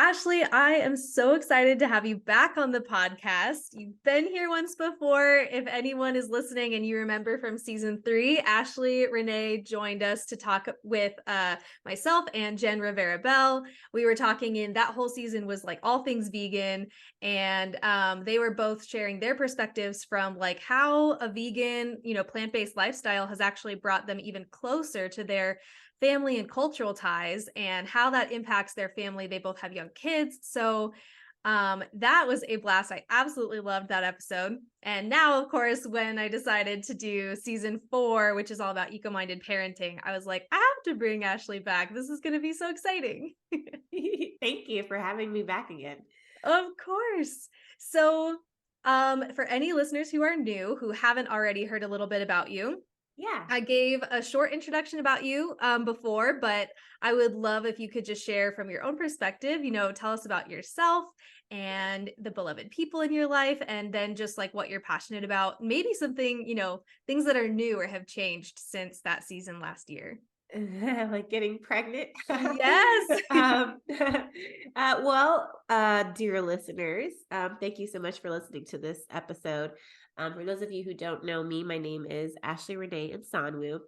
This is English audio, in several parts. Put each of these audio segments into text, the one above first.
Ashley, I am so excited to have you back on the podcast. You've been here once before. If anyone is listening and you remember from season 3, Ashley Renne joined us to talk with myself and Jen Rivera Bell. We were talking in that whole season was like all things vegan, and they were both sharing their perspectives from like how a vegan, plant-based lifestyle has actually brought them even closer to their family and cultural ties and how that impacts their family. They both have young kids. So that was a blast. I absolutely loved that episode. And now, of course, when I decided to do season 4, which is all about eco-minded parenting, I was like, I have to bring Ashley back. This is going to be so exciting. Thank you for having me back again. Of course. So for any listeners who are new, who haven't already heard a little bit about you, Yeah. I gave a short introduction about you before, but I would love if you could just share from your own perspective, tell us about yourself and the beloved people in your life, and then just like what you're passionate about, maybe something, things that are new or have changed since that season last year. Like getting pregnant. Yes. Dear listeners, thank you so much for listening to this episode. For those of you who don't know me, my name is Ashley Renee Insanwu,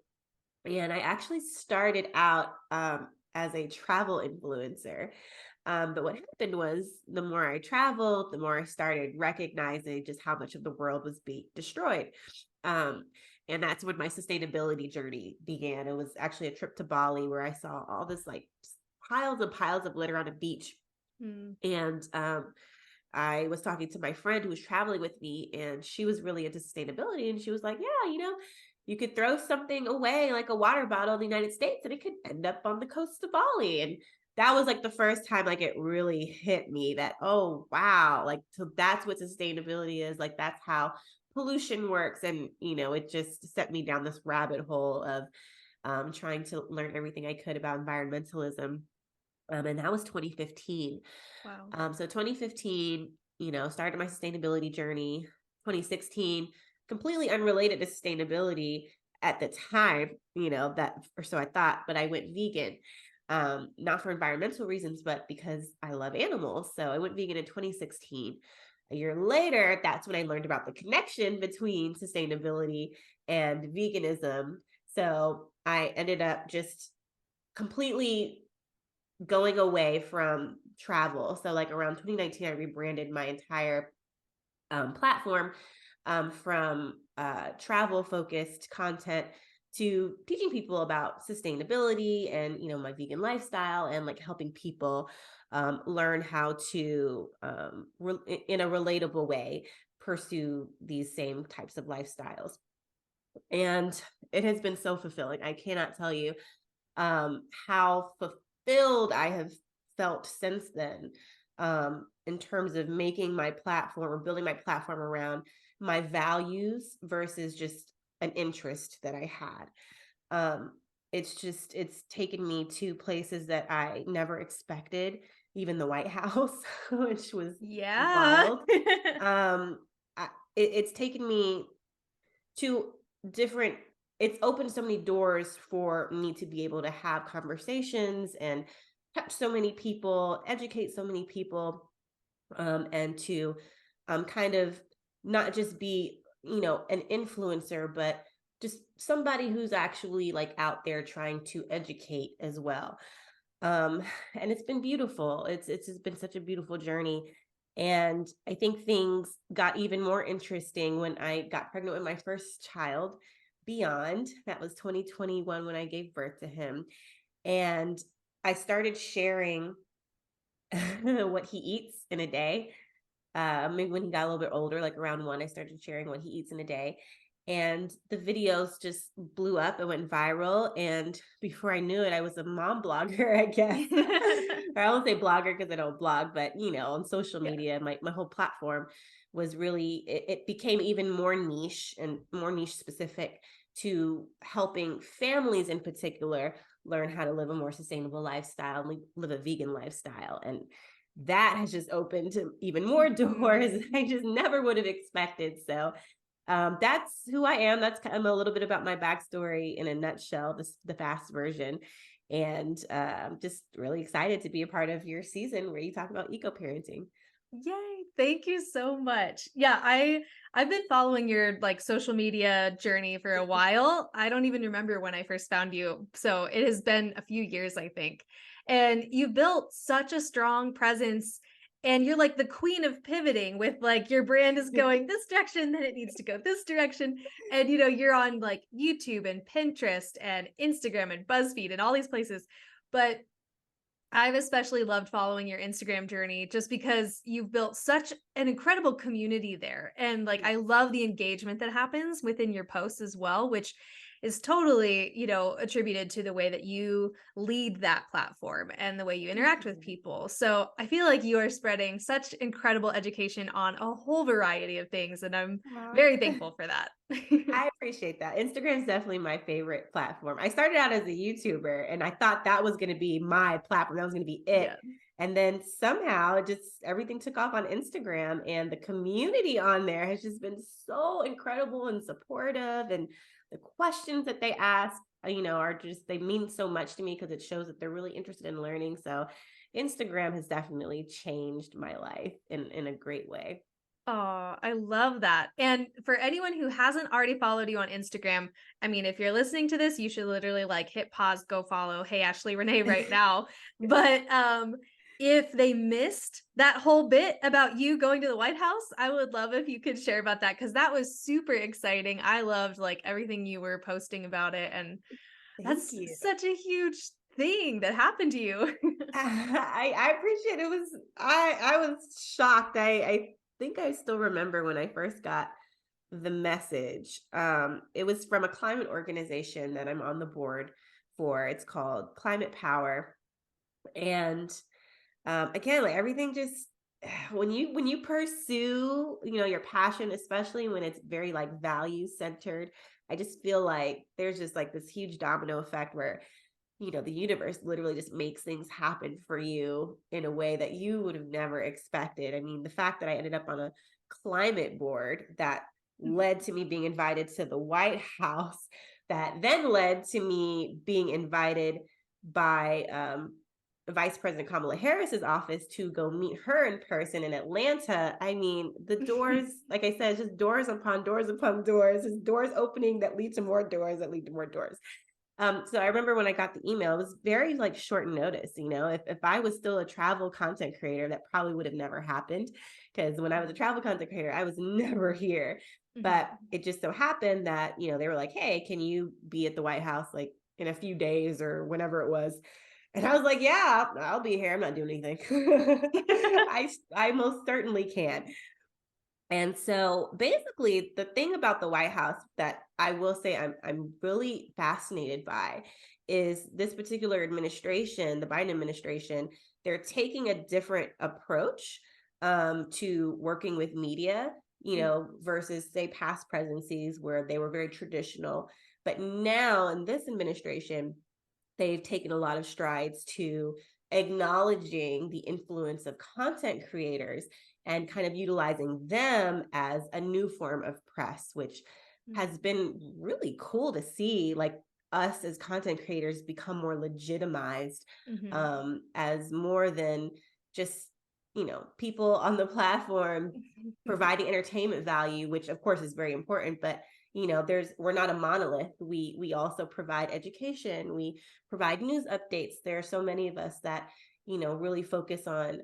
and I actually started out as a travel influencer. But what happened was the more I traveled, the more I started recognizing just how much of the world was being destroyed. Um, and that's when my sustainability journey began. It was actually a trip to Bali where I saw all this like piles and piles of litter on a beach. Hmm. And I was talking to my friend who was traveling with me, and she was really into sustainability. And she was like, yeah, you could throw something away like a water bottle in the United States and it could end up on the coast of Bali. And that was like the first time like it really hit me that, oh wow, like so that's what sustainability is. Like that's how pollution works. And it just set me down this rabbit hole of trying to learn everything I could about environmentalism. And that was 2015. Wow. So 2015, started my sustainability journey. 2016, completely unrelated to sustainability at the time, that, or so I thought, but I went vegan. Not for environmental reasons, but because I love animals. So I went vegan in 2016. A year later, that's when I learned about the connection between sustainability and veganism. So I ended up just completely going away from travel. So like around 2019, I rebranded my entire platform from travel focused content to teaching people about sustainability and my vegan lifestyle, and like helping people learn how to in a relatable way pursue these same types of lifestyles. And it has been so fulfilling. I cannot tell you how fulfilled I have felt since then, in terms of making my platform or building my platform around my values versus just an interest that I had. Um, it's taken me to places that I never expected, even the White House, which was Yeah. wild. Um, it's taken me to different, it's opened so many doors for me to be able to have conversations and touch so many people, educate so many people, and to kind of not just be an influencer, but just somebody who's actually like out there trying to educate as well. um and it's been beautiful. It's just been such a beautiful journey. And I think things got even more interesting when I got pregnant with my first child, Beyond. That was 2021 when I gave birth to him. And I started sharing what he eats in a day. Maybe when he got a little bit older, like around 1, I started sharing what he eats in a day. And the videos just blew up and went viral. And before I knew it, I was a mom blogger, I guess. Or I won't say blogger because I don't blog, but on social Yeah. media, my whole platform was really, it became even more niche and more niche specific to helping families in particular learn how to live a more sustainable lifestyle, live a vegan lifestyle. And that has just opened to even more doors Mhm. I just never would have expected. So that's who I am. That's kind of a little bit about my backstory in a nutshell, the fast version. and just really excited to be a part of your season where you talk about eco parenting. Yay. Thank you so much. Yeah, I've been following your like social media journey for a while. I don't even remember when I first found you. So it has been a few years, I think. And you built such a strong presence and you're like the queen of pivoting with like your brand is going this direction, then it needs to go this direction. And you're on like YouTube and Pinterest and Instagram and BuzzFeed and all these places. But I've especially loved following your Instagram journey just because you've built such an incredible community there. And like, I love the engagement that happens within your posts as well, which is totally, attributed to the way that you lead that platform and the way you interact with people. So I feel like you are spreading such incredible education on a whole variety of things. And I'm Aw. very thankful for that. I appreciate that. Instagram is definitely my favorite platform. I started out as a YouTuber and I thought that was going to be my platform. That was going to be it. Yeah. And then somehow just everything took off on Instagram, and the community on there has just been so incredible and supportive. And the questions that they ask, are just, they mean so much to me because it shows that they're really interested in learning. So Instagram has definitely changed my life in a great way. Oh, I love that. And for anyone who hasn't already followed you on Instagram, I mean, if you're listening to this, you should literally like hit pause, go follow Hey Ashley Renee right now. But if they missed that whole bit about you going to the White House, I would love if you could share about that because that was super exciting. I loved like everything you were posting about it. And Thank that's you. such a huge thing that happened to you. I appreciate it. I was shocked. I think I still remember when I first got the message. It was from a climate organization that I'm on the board for. It's called Climate Power. And again, like everything just when you pursue, your passion, especially when it's very like value centered, I just feel like there's just like this huge domino effect where the universe literally just makes things happen for you in a way that you would have never expected. I mean, the fact that I ended up on a climate board that led to me being invited to the White House, that then led to me being invited by Vice President Kamala Harris's office to go meet her in person in Atlanta. I mean, the doors, like I said, just doors upon doors upon doors, just doors opening that lead to more doors that lead to more doors. So I remember when I got the email, it was very like short notice. If I was still a travel content creator, that probably would have never happened, because when I was a travel content creator, I was never here. But it just so happened that, they were like, hey, can you be at the White House like in a few days or whenever it was? And I was like, yeah, I'll be here. I'm not doing anything. I most certainly can. And so basically the thing about the White House that I will say I'm really fascinated by is this particular administration, the Biden administration, they're taking a different approach to working with media, versus say past presidencies where they were very traditional. But now in this administration, they've taken a lot of strides to acknowledging the influence of content creators and kind of utilizing them as a new form of press, which has been really cool to see, like us as content creators become more legitimized, as more than just people on the platform providing entertainment value, which of course is very important, but we're not a monolith. We also provide education, we provide news updates. There are so many of us that really focus on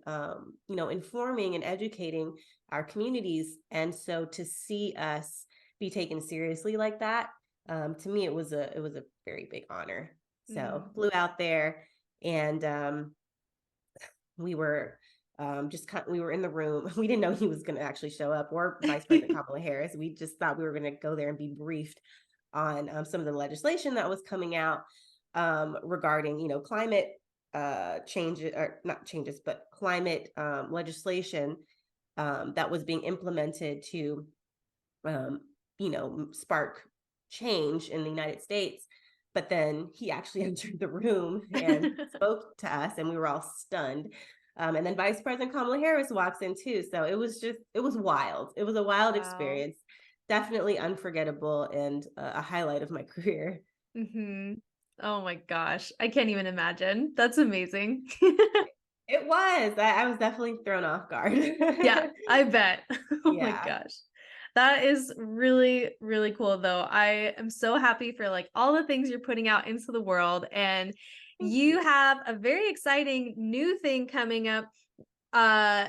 informing and educating our communities. And so to see us be taken seriously like that, to me it was a very big honor. So flew out there, and we were we were in the room. We didn't know he was going to actually show up, or Vice President Kamala Harris. We just thought we were going to go there and be briefed on some of the legislation that was coming out regarding climate changes, or not changes, but climate legislation that was being implemented to spark change in the United States. But then he actually entered the room and spoke to us, and we were all stunned. And then Vice President Kamala Harris walks in too. So it was wild. It was a wild Wow. experience. Definitely unforgettable, and a highlight of my career. Oh my gosh. I can't even imagine. That's amazing. It was. I was definitely thrown off guard. Yeah, I bet. Oh my Yeah. gosh. That is really, really cool though. I am so happy for like all the things you're putting out into the world. And Thank you. you have a very exciting new thing coming up. Uh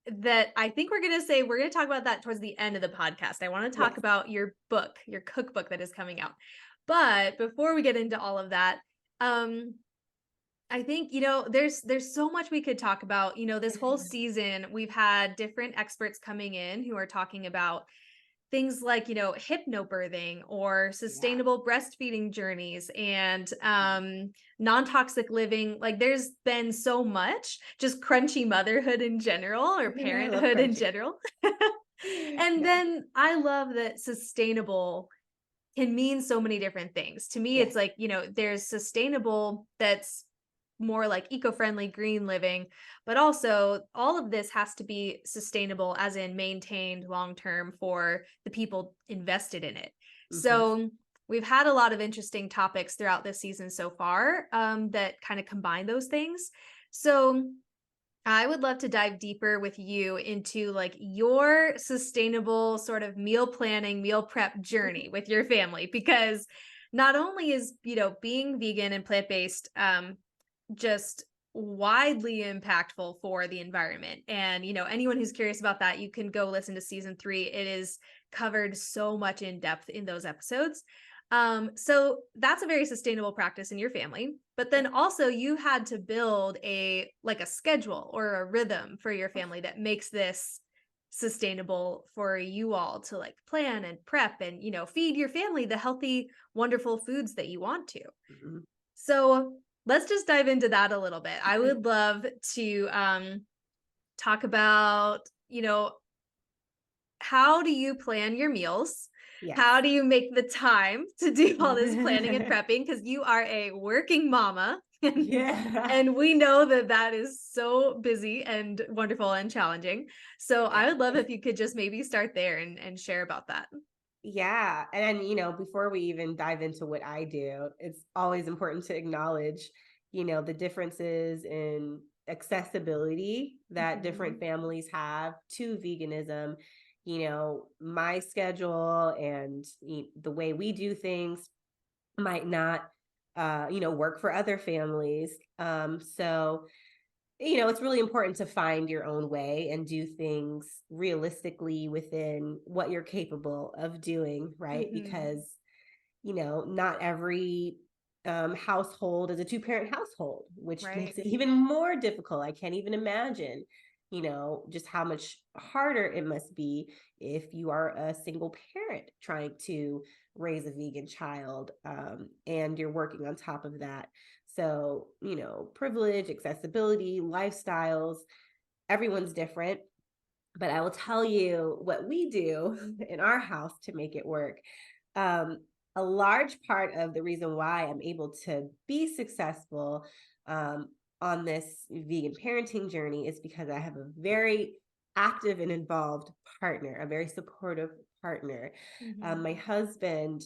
that I think we're going to talk about that towards the end of the podcast. I want to talk Yes. about your book, your cookbook that is coming out. But before we get into all of that, um I think, there's so much we could talk about. This whole season, we've had different experts coming in who are talking about things like, hypnobirthing or Yeah. sustainable breastfeeding journeys and Mhm. non-toxic living. Like there's been so much just crunchy motherhood in general or I love parenthood in crunchy. general. And Yeah. then I love that sustainable can mean so many different things. To me, it's Yes. like, there's sustainable that's more like eco-friendly green living, but also all of this has to be sustainable as in maintained long term for the people invested in it. Hmm. So we've had a lot of interesting topics throughout this season so far that kind of combine those things. So I would love to dive deeper with you into like your sustainable sort of meal planning, meal prep journey with your family because not only is, being vegan and plant-based just widely impactful for the environment. And, anyone who's curious about that, you can go listen to season 3. It is covered so much in depth in those episodes. So that's a very sustainable practice in your family. But then also you had to build a schedule or a rhythm for your family that makes this sustainable for you all to like plan and prep and feed your family the healthy wonderful foods that you want to. Mhm. So let's just dive into that a little bit. I would love to talk about, how do you plan your meals? Yes. How do you make the time to do all this planning and prepping? Because you are a working mama. Yeah. And we know that that is so busy and wonderful and challenging. So I Yeah. would love if you could just maybe start there and share about that. Yeah. And before we even dive into what I do, it's always important to acknowledge, the differences in accessibility that different Mhm. families have to veganism. My schedule and the way we do things might not work for other families. So it's really important to find your own way and do things realistically within what you're capable of doing, right? Mhm. Because, not every household is a two-parent household, which Right. makes it even more difficult. I can't even imagine, just how much harder it must be if you are a single parent trying to raise a vegan child and you're working on top of that. So, privilege, accessibility, lifestyles, everyone's different. But I will tell you what we do in our house to make it work. Um, a large part of the reason why I'm able to be successful um, on this vegan parenting journey is because I have a very active and involved partner, a very supportive partner. Mhm. My husband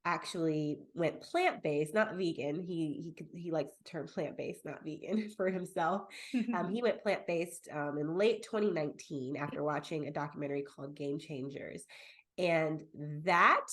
actually went plant-based, not vegan. He likes the term plant-based, not vegan for himself. He went plant-based in late 2019 after watching a documentary called Game Changers. And that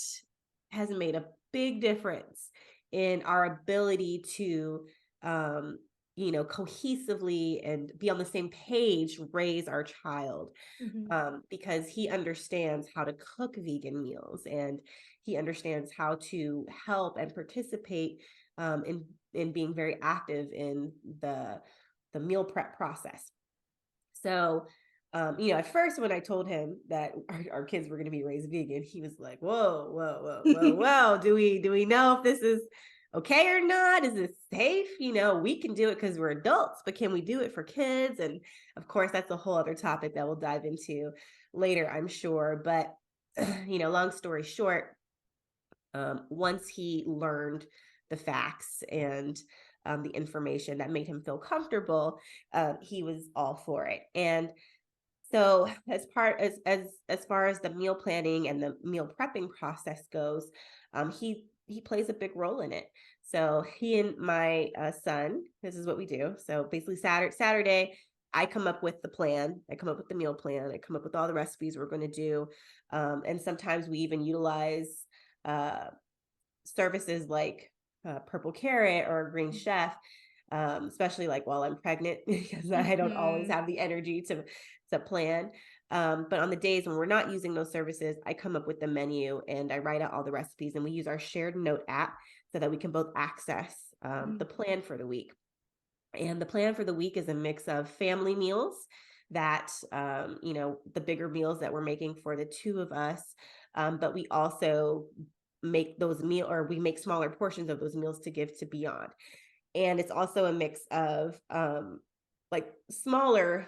has made a big difference in our ability to, um, cohesively and be on the same page, raise our child Mhm. because he understands how to cook vegan meals and he understands how to help and participate in being very active in the meal prep process. So, at first when I told him that our kids were going to be raised vegan, he was like, "Whoa, whoa, whoa, whoa, whoa! Do we know if this is okay or not? Is this safe? We can do it because we're adults, but can we do it for kids?" And of course, that's a whole other topic that we'll dive into later, I'm sure. But long story short, once he learned the facts and the information that made him feel comfortable, he was all for it. And so as far as the meal planning and the meal prepping process goes, he plays a big role in it. So he and my son, this is what we do. So basically, Saturday, I come up with the plan. I come up with the meal plan. I come up with all the recipes we're going to do, and sometimes we even utilize uh, services like Purple Carrot or Green Chef, especially like while I'm pregnant because I don't always Mhm. have the energy to plan. But on the days when we're not using those services, I come up with the menu and I write out all the recipes, and we use our shared note app so that we can both access the Mhm. plan for the week. And the plan for the week is a mix of family meals that, the bigger meals that we're making for the two of us. But we also make those we make smaller portions of those meals to give to Beyond. And it's also a mix of like smaller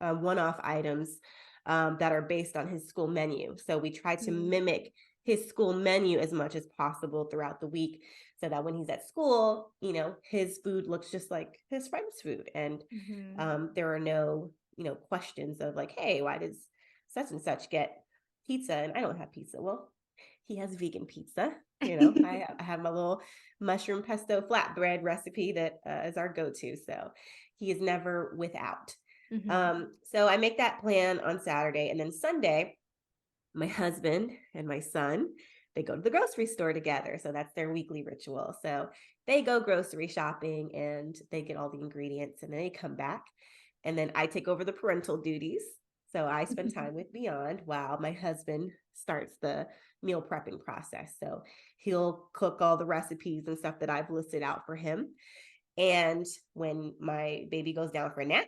one-off items that are based on his school menu. So we try to Mhm. mimic his school menu as much as possible throughout the week so that when he's at school, his food looks just like his friend's food. And Mhm. there are no, questions of like, hey, why does such and such get pizza and I don't have pizza? Well, he has vegan pizza. I have my little mushroom pesto flatbread recipe that is our go-to. So he is never without. Mhm. So I make that plan on Saturday, and then Sunday, my husband and my son, they go to the grocery store together. So that's their weekly ritual. So they go grocery shopping and they get all the ingredients and then they come back. And then I take over the parental duties. So I spend time with Beyond while my husband starts the meal prepping process. So he'll cook all the recipes and stuff that I've listed out for him. And when my baby goes down for a nap,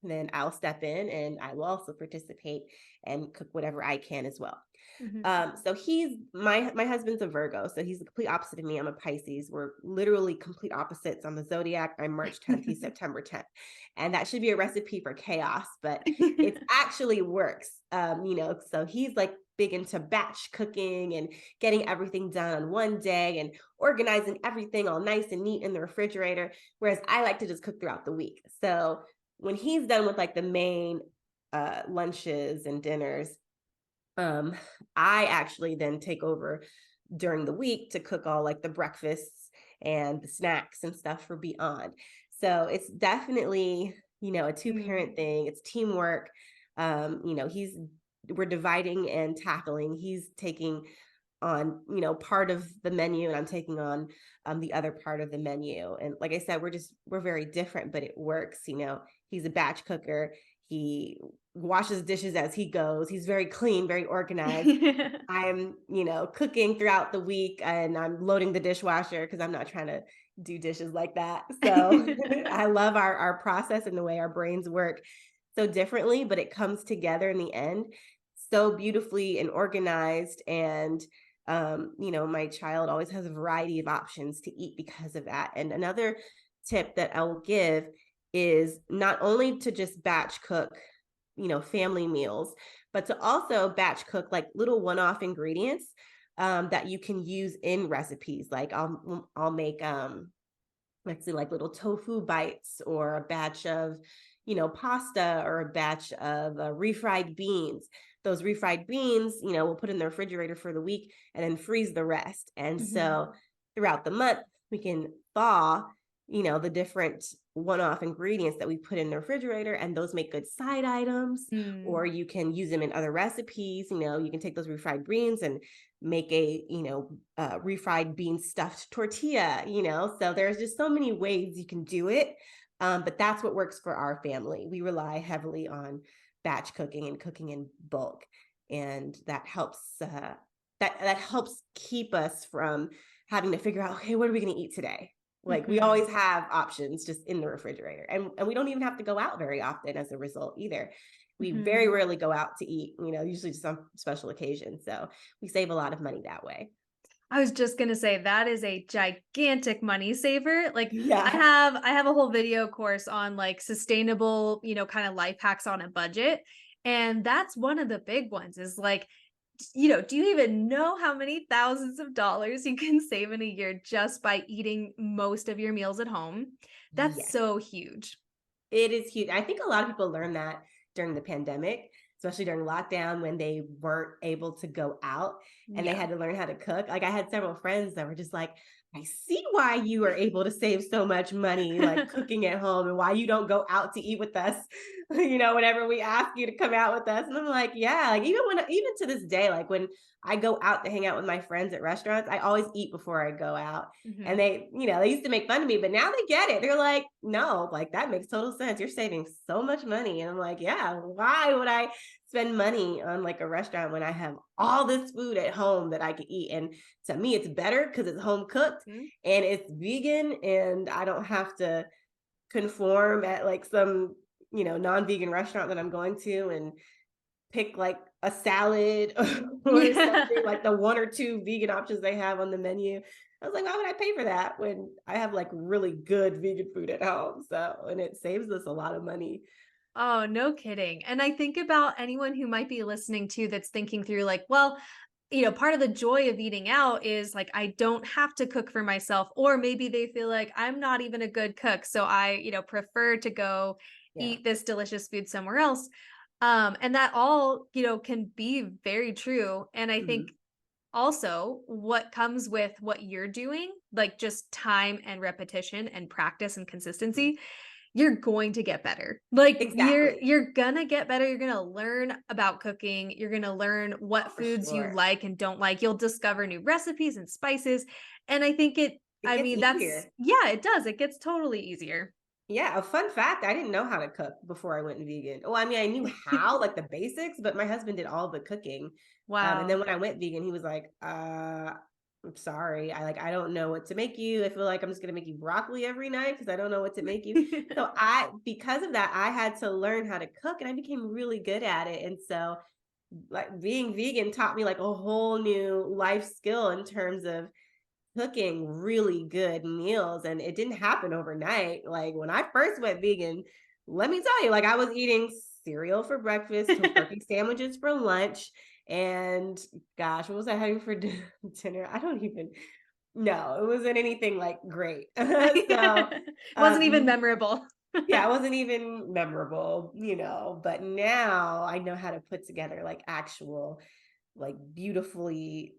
then I'll step in and I will also participate and cook whatever I can as well. Mhm. So he's my husband's a Virgo, so he's the complete opposite of me. I'm a Pisces. We're literally complete opposites on the zodiac. I'm March 10th, he's September 10th, and that should be a recipe for chaos, but it actually works. So he's like big into batch cooking and getting everything done on one day and organizing everything all nice and neat in the refrigerator, whereas I like to just cook throughout the week. So when he's done with like the main lunches and dinners, um, I actually then take over during the week to cook all like the breakfasts and the snacks and stuff for Beyond. So it's definitely, a two parent Mm. thing. It's teamwork. We're dividing and tackling. He's taking on, part of the menu and I'm taking on the other part of the menu. And like I said, we're very different, but it works. He's a batch cooker. He washes dishes as he goes. He's very clean, very organized. I'm, cooking throughout the week and I'm loading the dishwasher because I'm not trying to do dishes like that. So I love our process and the way our brains work so differently, but it comes together in the end so beautifully and organized. And, my child always has a variety of options to eat because of that. And another tip that I will give is not only to just batch cook, family meals, but to also batch cook like little one-off ingredients that you can use in recipes. Like I'll make let's see, like little tofu bites or a batch of, pasta or a batch of refried beans. Those refried beans, we'll put in the refrigerator for the week and then freeze the rest. And Mhm. so throughout the month, we can thaw, the different one-off ingredients that we put in the refrigerator, and those make good side items, or Mm. you can use them in other recipes. You can take those refried beans and make a refried bean stuffed tortilla. So there's just so many ways you can do it, but that's what works for our family. We rely heavily on batch cooking and cooking in bulk, and that helps that helps keep us from having to figure out, okay, what are we going to eat today? Like we always Mhm. have options just in the refrigerator, and we don't even have to go out very often as a result either. We very Mhm. rarely go out to eat, usually just on special occasions. So we save a lot of money that way. I was just gonna say that is a gigantic money saver. Like Yeah. I have a whole video course on like sustainable, kind of life hacks on a budget. And that's one of the big ones is like, do you even know how many thousands of dollars you can save in a year just by eating most of your meals at home? That's Yes. so huge. It is huge. I think a lot of people learned that during the pandemic, especially during lockdown when they weren't able to go out and they Yeah. had to learn how to cook. Like I had several friends that were just like, I see why you are able to save so much money, like cooking at home, and why you don't go out to eat with us, whenever we ask you to come out with us. And I'm like, yeah, like even to this day, like when I go out to hang out with my friends at restaurants, I always eat before I go out. And Mhm. they used to make fun of me, but now they get it. They're like, no, like that makes total sense. You're saving so much money. And I'm like, yeah, why would I spend money on like a restaurant when I have all this food at home that I could eat? And to me, it's better because it's home cooked Mhm. and it's vegan, and I don't have to conform at like some, non-vegan restaurant that I'm going to and pick like a salad or something Yeah. like the one or two vegan options they have on the menu. I was like, why would I pay for that when I have like really good vegan food at home? So, and it saves us a lot of money. Oh, no kidding. And I think about anyone who might be listening to that's thinking through like, well, part of the joy of eating out is like I don't have to cook for myself, or maybe they feel like I'm not even a good cook, so I, prefer to go Yeah. eat this delicious food somewhere else. And that all, can be very true. And I think Mhm. also what comes with what you're doing, like just time and repetition and practice and Mhm. consistency, you're going to get better. Like Exactly. you're gonna get better. You're gonna learn about cooking. You're gonna learn Oh, what for foods you sure. like and don't like. You'll discover new recipes and spices. And I think It I gets mean, that's easier. yeah, it does. It gets totally easier. Yeah, a fun fact, I didn't know how to cook before I went vegan. Oh, I mean, I knew how, like the basics, but my husband did all the cooking. And then Wow. when I went vegan, he was like, I'm sorry. I don't know what to make you. I feel like I'm just gonna make you broccoli every night because I don't know what to make you. So because of that, I had to learn how to cook and I became really good at it. And so like being vegan taught me like a whole new life skill in terms of cooking really good meals, and it didn't happen overnight. Like when I first went vegan, let me tell you, like I was eating cereal for breakfast, turkey sandwiches for lunch, and gosh, what was I having for dinner? I don't even know. It wasn't anything like great. So, Wasn't even um, memorable. yeah, it wasn't even memorable, but now I know how to put together like actual like beautifully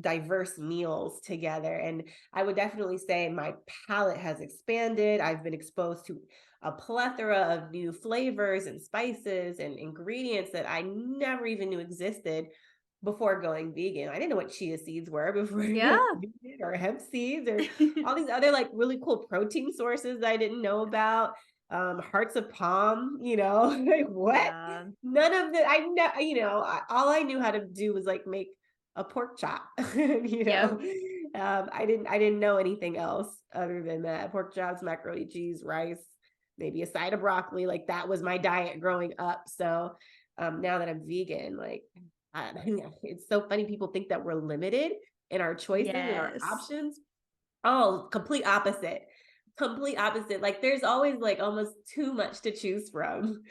diverse meals together. And I would definitely say my palate has expanded. I've been exposed to a plethora of new flavors and spices and ingredients that I never even knew existed before going vegan. I didn't know what chia seeds were before I Yeah. went vegan, or hemp seeds, or all these other like really cool protein sources that I didn't know about. Hearts of palm, like what? Yeah. None of that. I know, all I knew how to do was like make a pork chop. you know, Yep. I didn't know anything else other than that. Pork chops, macaroni and cheese, rice, maybe a side of broccoli. Like that was my diet growing up. So now that I'm vegan, like it's so funny. People think that we're limited in our choices and our Yes. options. Oh, complete opposite. Complete opposite. Like there's always like almost too much to choose from.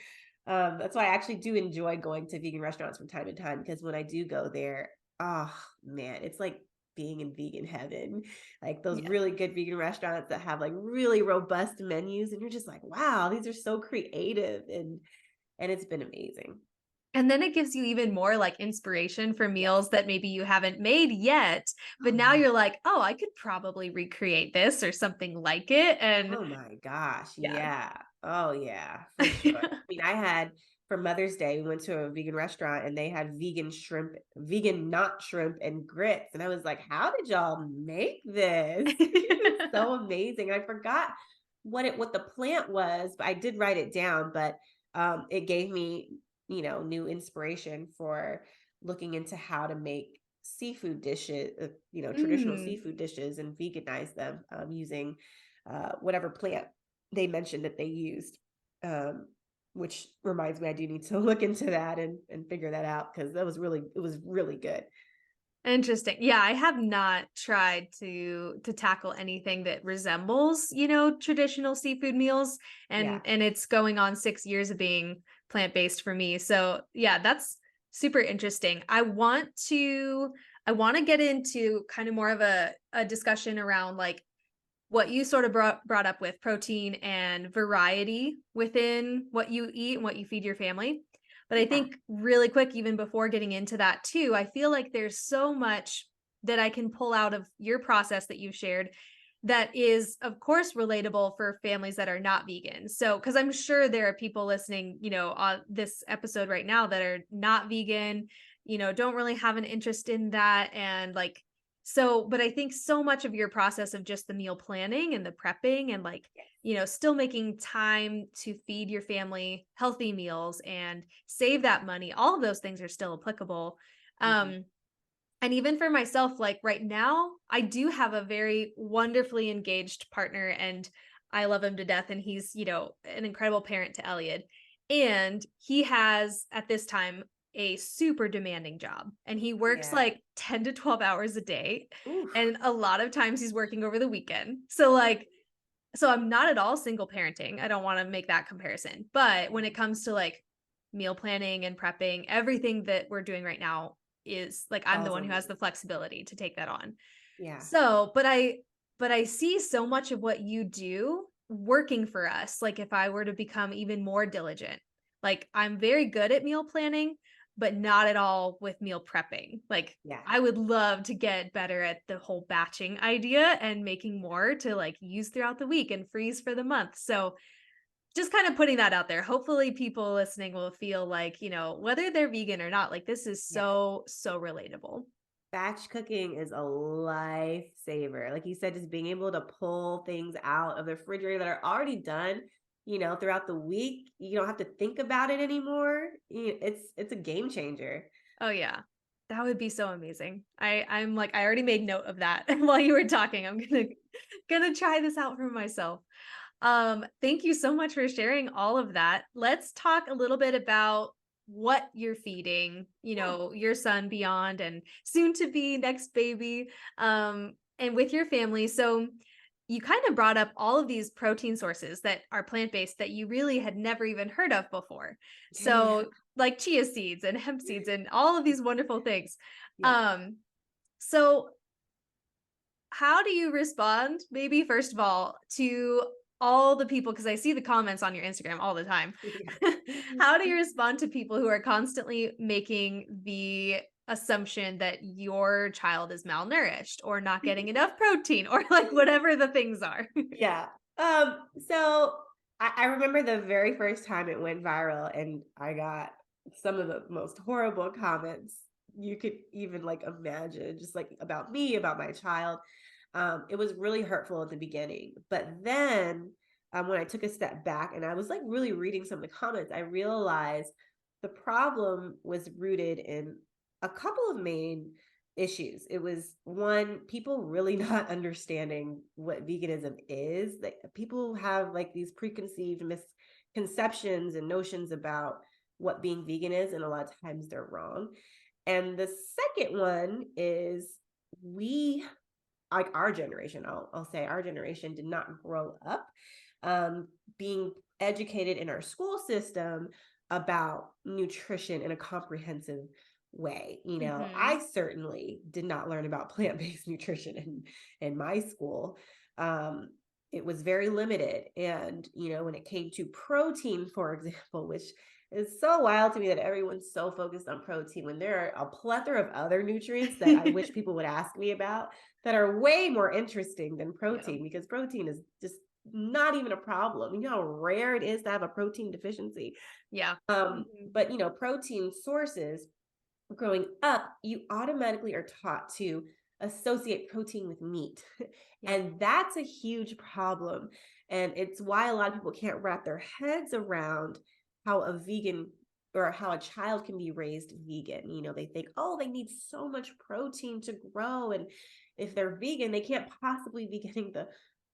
That's why I actually do enjoy going to vegan restaurants from time to time, because when I do go there, oh man, it's like being in vegan heaven. Like those Yeah. really good vegan restaurants that have like really robust menus, and you're just like, wow, these are so creative, and it's been amazing. And then it gives you even more like inspiration for Yes. meals that maybe you haven't made yet, but Oh now yeah. you're like, "Oh, I could probably recreate this or something like it." And Oh my gosh, yeah. yeah. Oh yeah, for sure. I mean, I had for Mother's Day, we went to a vegan restaurant and they had vegan shrimp, vegan not shrimp and grits. And I was like, how did y'all make this? This is so amazing. I forgot what the plant was, but I did write it down, but it gave me, new inspiration for looking into how to make seafood dishes, traditional Mm. seafood dishes and veganize them using whatever plant they mentioned that they used. Um, which reminds me, I do need to look into that and figure that out, because it was really good. Interesting. Yeah, I have not tried to tackle anything that resembles, traditional seafood meals, Yeah. and it's going on 6 years of being plant-based for me. So, yeah, that's super interesting. I want to get into kind of more of a discussion around like what you sort of brought up with protein and variety within what you eat and what you feed your family. But I Yeah. think really quick, even before getting into that too, I feel like there's so much. that I can pull out of your process that you've shared that is, of course, relatable for families that are not vegan. So, because I'm sure there are people listening, on this episode right now that are not vegan, don't really have an interest in that. And like, so, but I think so much of your process of just the meal planning and the prepping and like, still making time to feed your family healthy meals and save that money, all of those things are still applicable. Mhm. Um, and even for myself, like right now, I do have a very wonderfully engaged partner and I love him to death. And he's, an incredible parent to Elliot. And he has at this time a super demanding job and he works Yeah. like 10 to 12 hours a day. Oof. And a lot of times he's working over the weekend. So like, so I'm not at all single parenting. I don't want to make that comparison. But when it comes to like meal planning and prepping, everything that we're doing right now is like I'm the Falls one on who has me. the flexibility to take that on. Yeah. So, but I see so much of what you do working for us. Like if I were to become even more diligent, like I'm very good at meal planning, but not at all with meal prepping. Like Yeah. I would love to get better at the whole batching idea and making more to like use throughout the week and freeze for the month. So just kind of putting that out there. Hopefully people listening will feel like, whether they're vegan or not, like this is Yes. so, so relatable. Batch cooking is a lifesaver. Like you said, just being able to pull things out of the refrigerator that are already done, throughout the week. You don't have to think about it anymore. It's a game changer. Oh yeah. That would be so amazing. I'm like I already made note of that while you were talking. I'm gonna try this out for myself. Thank you so much for sharing all of that. Let's talk a little bit about what you're feeding, Yeah. your son beyond and soon to be next baby, and with your family. So you kind of brought up all of these protein sources that are plant-based that you really had never even heard of before. Yeah. So like chia seeds and hemp seeds and all of these wonderful things. Yeah. Um, so how do you respond, maybe first of all, to all the people, because I see the comments on your Instagram all the time. Yeah. How do you respond to people who are constantly making the assumption that your child is malnourished or not getting enough protein or like whatever the things are? Yeah. So I remember the very first time it went viral and I got some of the most horrible comments you could even like imagine, just like about me, about my child. It was really hurtful at the beginning. But then when I took a step back and I was like really reading some of the comments, I realized the problem was rooted in a couple of main issues. It was one, people really not understanding what veganism is. That people have like these preconceived misconceptions and notions about what being vegan is, and a lot of times they're wrong. And the second one is we, like our generation, I'll say our generation did not grow up being educated in our school system about nutrition in a comprehensive way. I Hmm. certainly did not learn about plant-based nutrition in my school. Um, it was very limited. And, when it came to protein, for example, which is so wild to me that everyone's so focused on protein when there are a plethora of other nutrients that I wish people would ask me about that are way more interesting than Yeah. protein, because protein is just not even a problem. You know how rare it is to have a protein deficiency. Yeah. Hmm. But protein sources, growing up, you automatically are taught to associate protein with meat. Yep. And that's a huge problem. And it's why a lot of people can't wrap their heads around how a vegan or how a child can be raised vegan. They think, oh, they need so much protein to grow. And if they're vegan, they can't possibly be getting the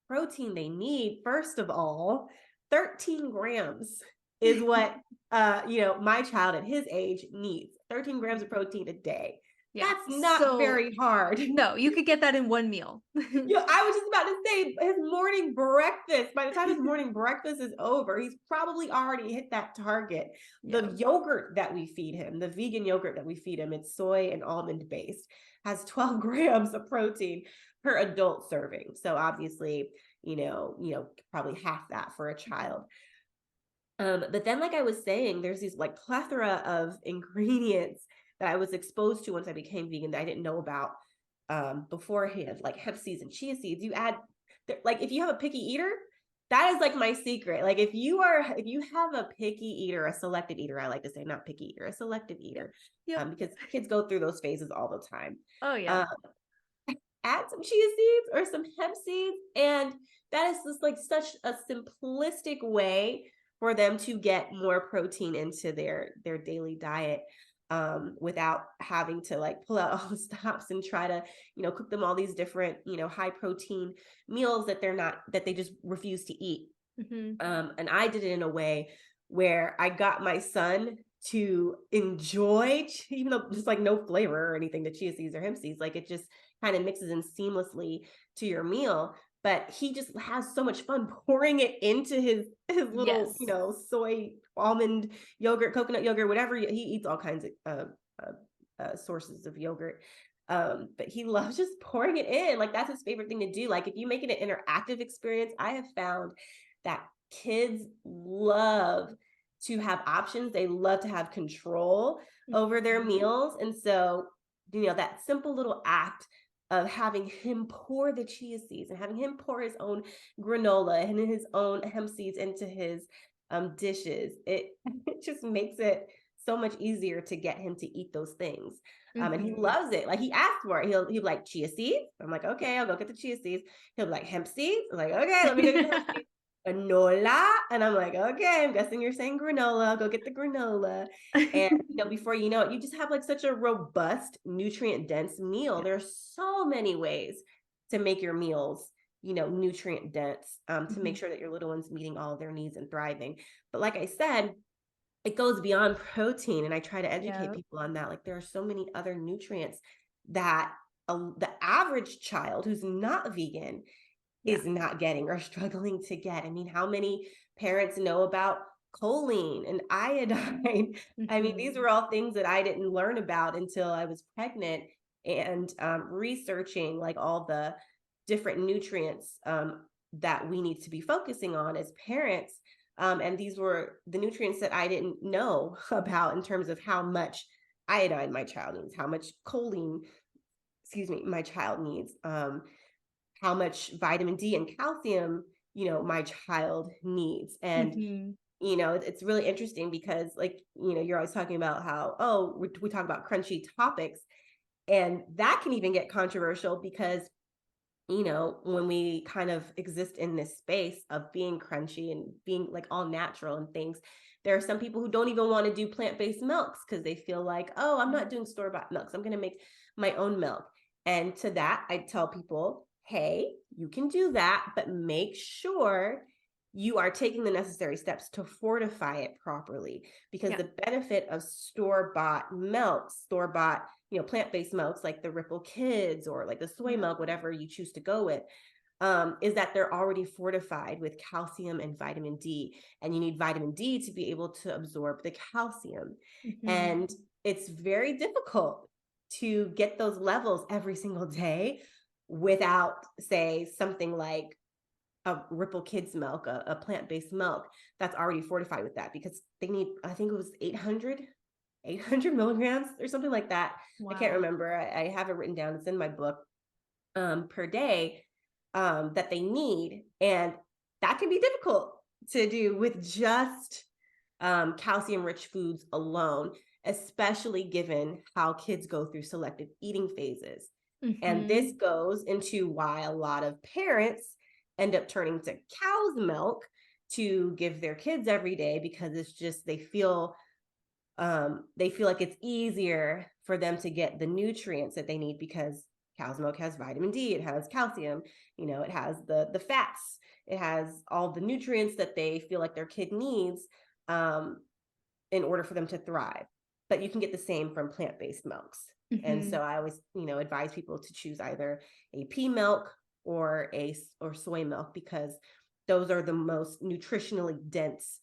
protein they need. First of all, 13 grams is what my child at his age needs. 13 grams of protein a day. Yeah. That's not So very hard. no, you could get that in one meal. I was just about to say his morning breakfast. By the time his morning breakfast is over, he's probably already hit that target. Yeah. The yogurt that we feed him, the vegan yogurt that we feed him, it's soy and almond based, has 12 grams of protein per adult serving. So obviously, probably half that for a Mhm. child. But then, like I was saying, there's these like plethora of ingredients that I was exposed to once I became vegan that I didn't know about beforehand, like hemp seeds and chia seeds. You add, like, if you have a picky eater, that is like my secret. Like, if you have a picky eater, a selective eater, I like to say, not picky eater, a selective Yep. eater, Yep. because kids go through those phases all the time. Oh yeah. Um, Add some chia seeds or some hemp seeds, and that is just like such a simplistic way for them to get more protein into their daily diet, without having to like pull out all the stops and try to, cook them all these different, high protein meals that they just refuse to eat. Mm-hmm. And I did it in a way where I got my son to enjoy, even though there's like no flavor or anything to chia seeds or hemp seeds, like it just kind of mixes in seamlessly to your meal. But he just has so much fun pouring it into his little, Yes. soy, almond yogurt, coconut yogurt, whatever. He eats all kinds of sources of yogurt. But he loves just pouring it in. Like, that's his favorite thing to do. Like, if you make it an interactive experience, I have found that kids love to have options. They love to have control over their Mhm. meals. And so, that simple little act of having him pour the chia seeds and having him pour his own granola and his own hemp seeds into his dishes, it, it just makes it so much easier to get him to eat those things. And he Mhm. loves it. Like, he asked for it. He'll be like, chia seeds. I'm like, okay, I'll go get the chia seeds. He'll be like, hemp seeds. I'm like, okay, let me go get the hemp seeds. Granola. And I'm like, okay, I'm guessing you're saying granola. I'll go get the granola. And before you know it, you just have like such a robust, nutrient dense meal. Yeah. There's so many ways to make your meals, nutrient dense, to make Mhm. sure that your little one's meeting all of their needs and thriving. But like I said, it goes beyond protein, and I try to educate Yeah. people on that. Like, there are so many other nutrients that the average child who's not vegan Yeah. is not getting or struggling to get. I mean, how many parents know about choline and iodine? I mean, these Mhm. were all things that I didn't learn about until I was pregnant, and researching like all the different nutrients, that we need to be focusing on as parents. And these were the nutrients that I didn't know about, in terms of how much iodine my child needs, how much choline, excuse me, my child needs, how much vitamin D and calcium, my child needs. And, Mhm. it's really interesting because, like, you're always talking about how, oh, we talk about crunchy topics, and that can even get controversial because, when we kind of exist in this space of being crunchy and being like all natural and things, there are some people who don't even want to do plant-based milks because they feel like, oh, I'm Yeah. not doing store-bought milks. I'm going to make my own milk. And to that, I tell people, hey, you can do that, but make sure you are taking the necessary steps to fortify it properly, because Yeah. the benefit of store-bought milks, store-bought, plant-based milks like the Ripple Kids or like the soy Yeah. milk, whatever you choose to go with, is that they're already fortified with calcium and vitamin D. And you need vitamin D to be able to absorb the calcium. Mhm. And it's very difficult to get those levels every single day without, say, something like a Ripple Kids milk, a plant-based milk that's already fortified with that, because they need, I think it was 800 milligrams or something like that. I can't Wow. remember. I have it written down. It's in my book, per day, that they need. And that can be difficult to do with just calcium rich foods alone, especially given how kids go through selective eating phases. And this Mhm. goes into why a lot of parents end up turning to cow's milk to give their kids every day, because it's just, they feel like it's easier for them to get the nutrients that they need, because cow's milk has vitamin D, it has calcium, it has the fats, it has all the nutrients that they feel like their kid needs, um, in order for them to thrive. But you can get the same from plant-based milks. And so Mhm. I always, advise people to choose either a pea milk or soy milk, because those are the most nutritionally dense,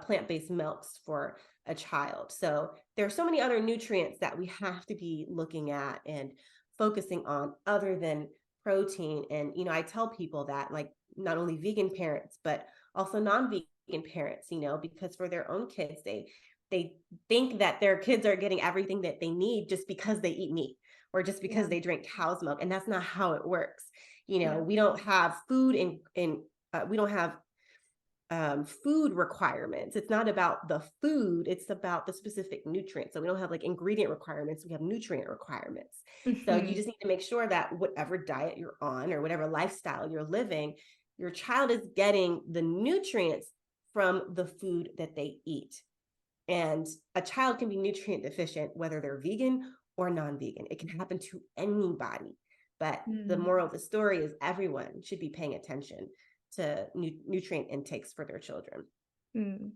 plant-based milks for a child. So there are so many other nutrients that we have to be looking at and focusing on other than protein. And I tell people that, like, not only vegan parents but also non-vegan parents, because for their own kids, they think that their kids are getting everything that they need just because they eat meat, or just because Yeah. they drink cow's milk. And that's not how it works. Yeah. We don't have food we don't have food requirements. It's not about the food, it's about the specific nutrients. So we don't have like ingredient requirements, we have nutrient requirements. So you Mhm. just need to make sure that whatever diet you're on or whatever lifestyle you're living, your child is getting the nutrients from the food that they eat. And a child can be nutrient deficient whether they're vegan or non-vegan. It can happen to anybody. But the Mm. moral of the story is everyone should be paying attention to nutrient intakes for their children. Mm.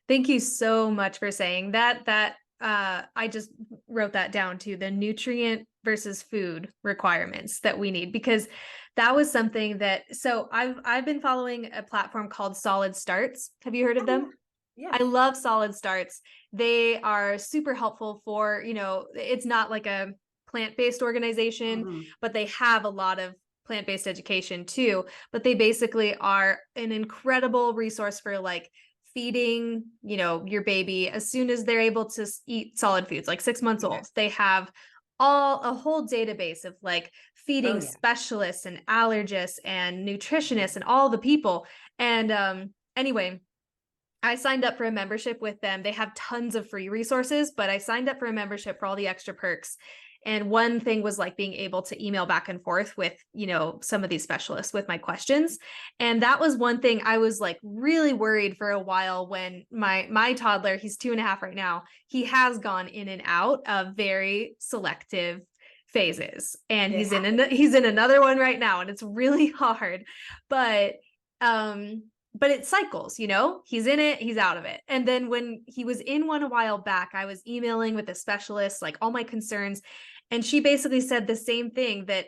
Thank you so much for saying that. I just wrote that down too, the nutrient versus food requirements that we need, because that was something that, so I've been following a platform called Solid Starts. Have you heard of Oh yeah. them? Yeah. I love Solid Starts. They are super helpful for, it's not like a plant-based organization, Mhm. but they have a lot of plant-based education too. But they basically are an incredible resource for like feeding, your baby as soon as they're able to eat solid foods, like 6 months Yeah. old. They have a whole database of like Oh feeding yeah. specialists and allergists and nutritionists and all the people. And anyway, I signed up for a membership with them. They have tons of free resources, but I signed up for a membership for all the extra perks. And one thing was like being able to email back and forth with, some of these specialists with my questions. And that was one thing I was like really worried for a while when my toddler, he's 2.5 right now, he has gone in and out of very selective phases. And It he's in another one right now, and it's really hard. But um but it cycles, he's in it, he's out of it. And then when he was in one a while back, I was emailing with a specialist, like all my concerns. And she basically said the same thing, that,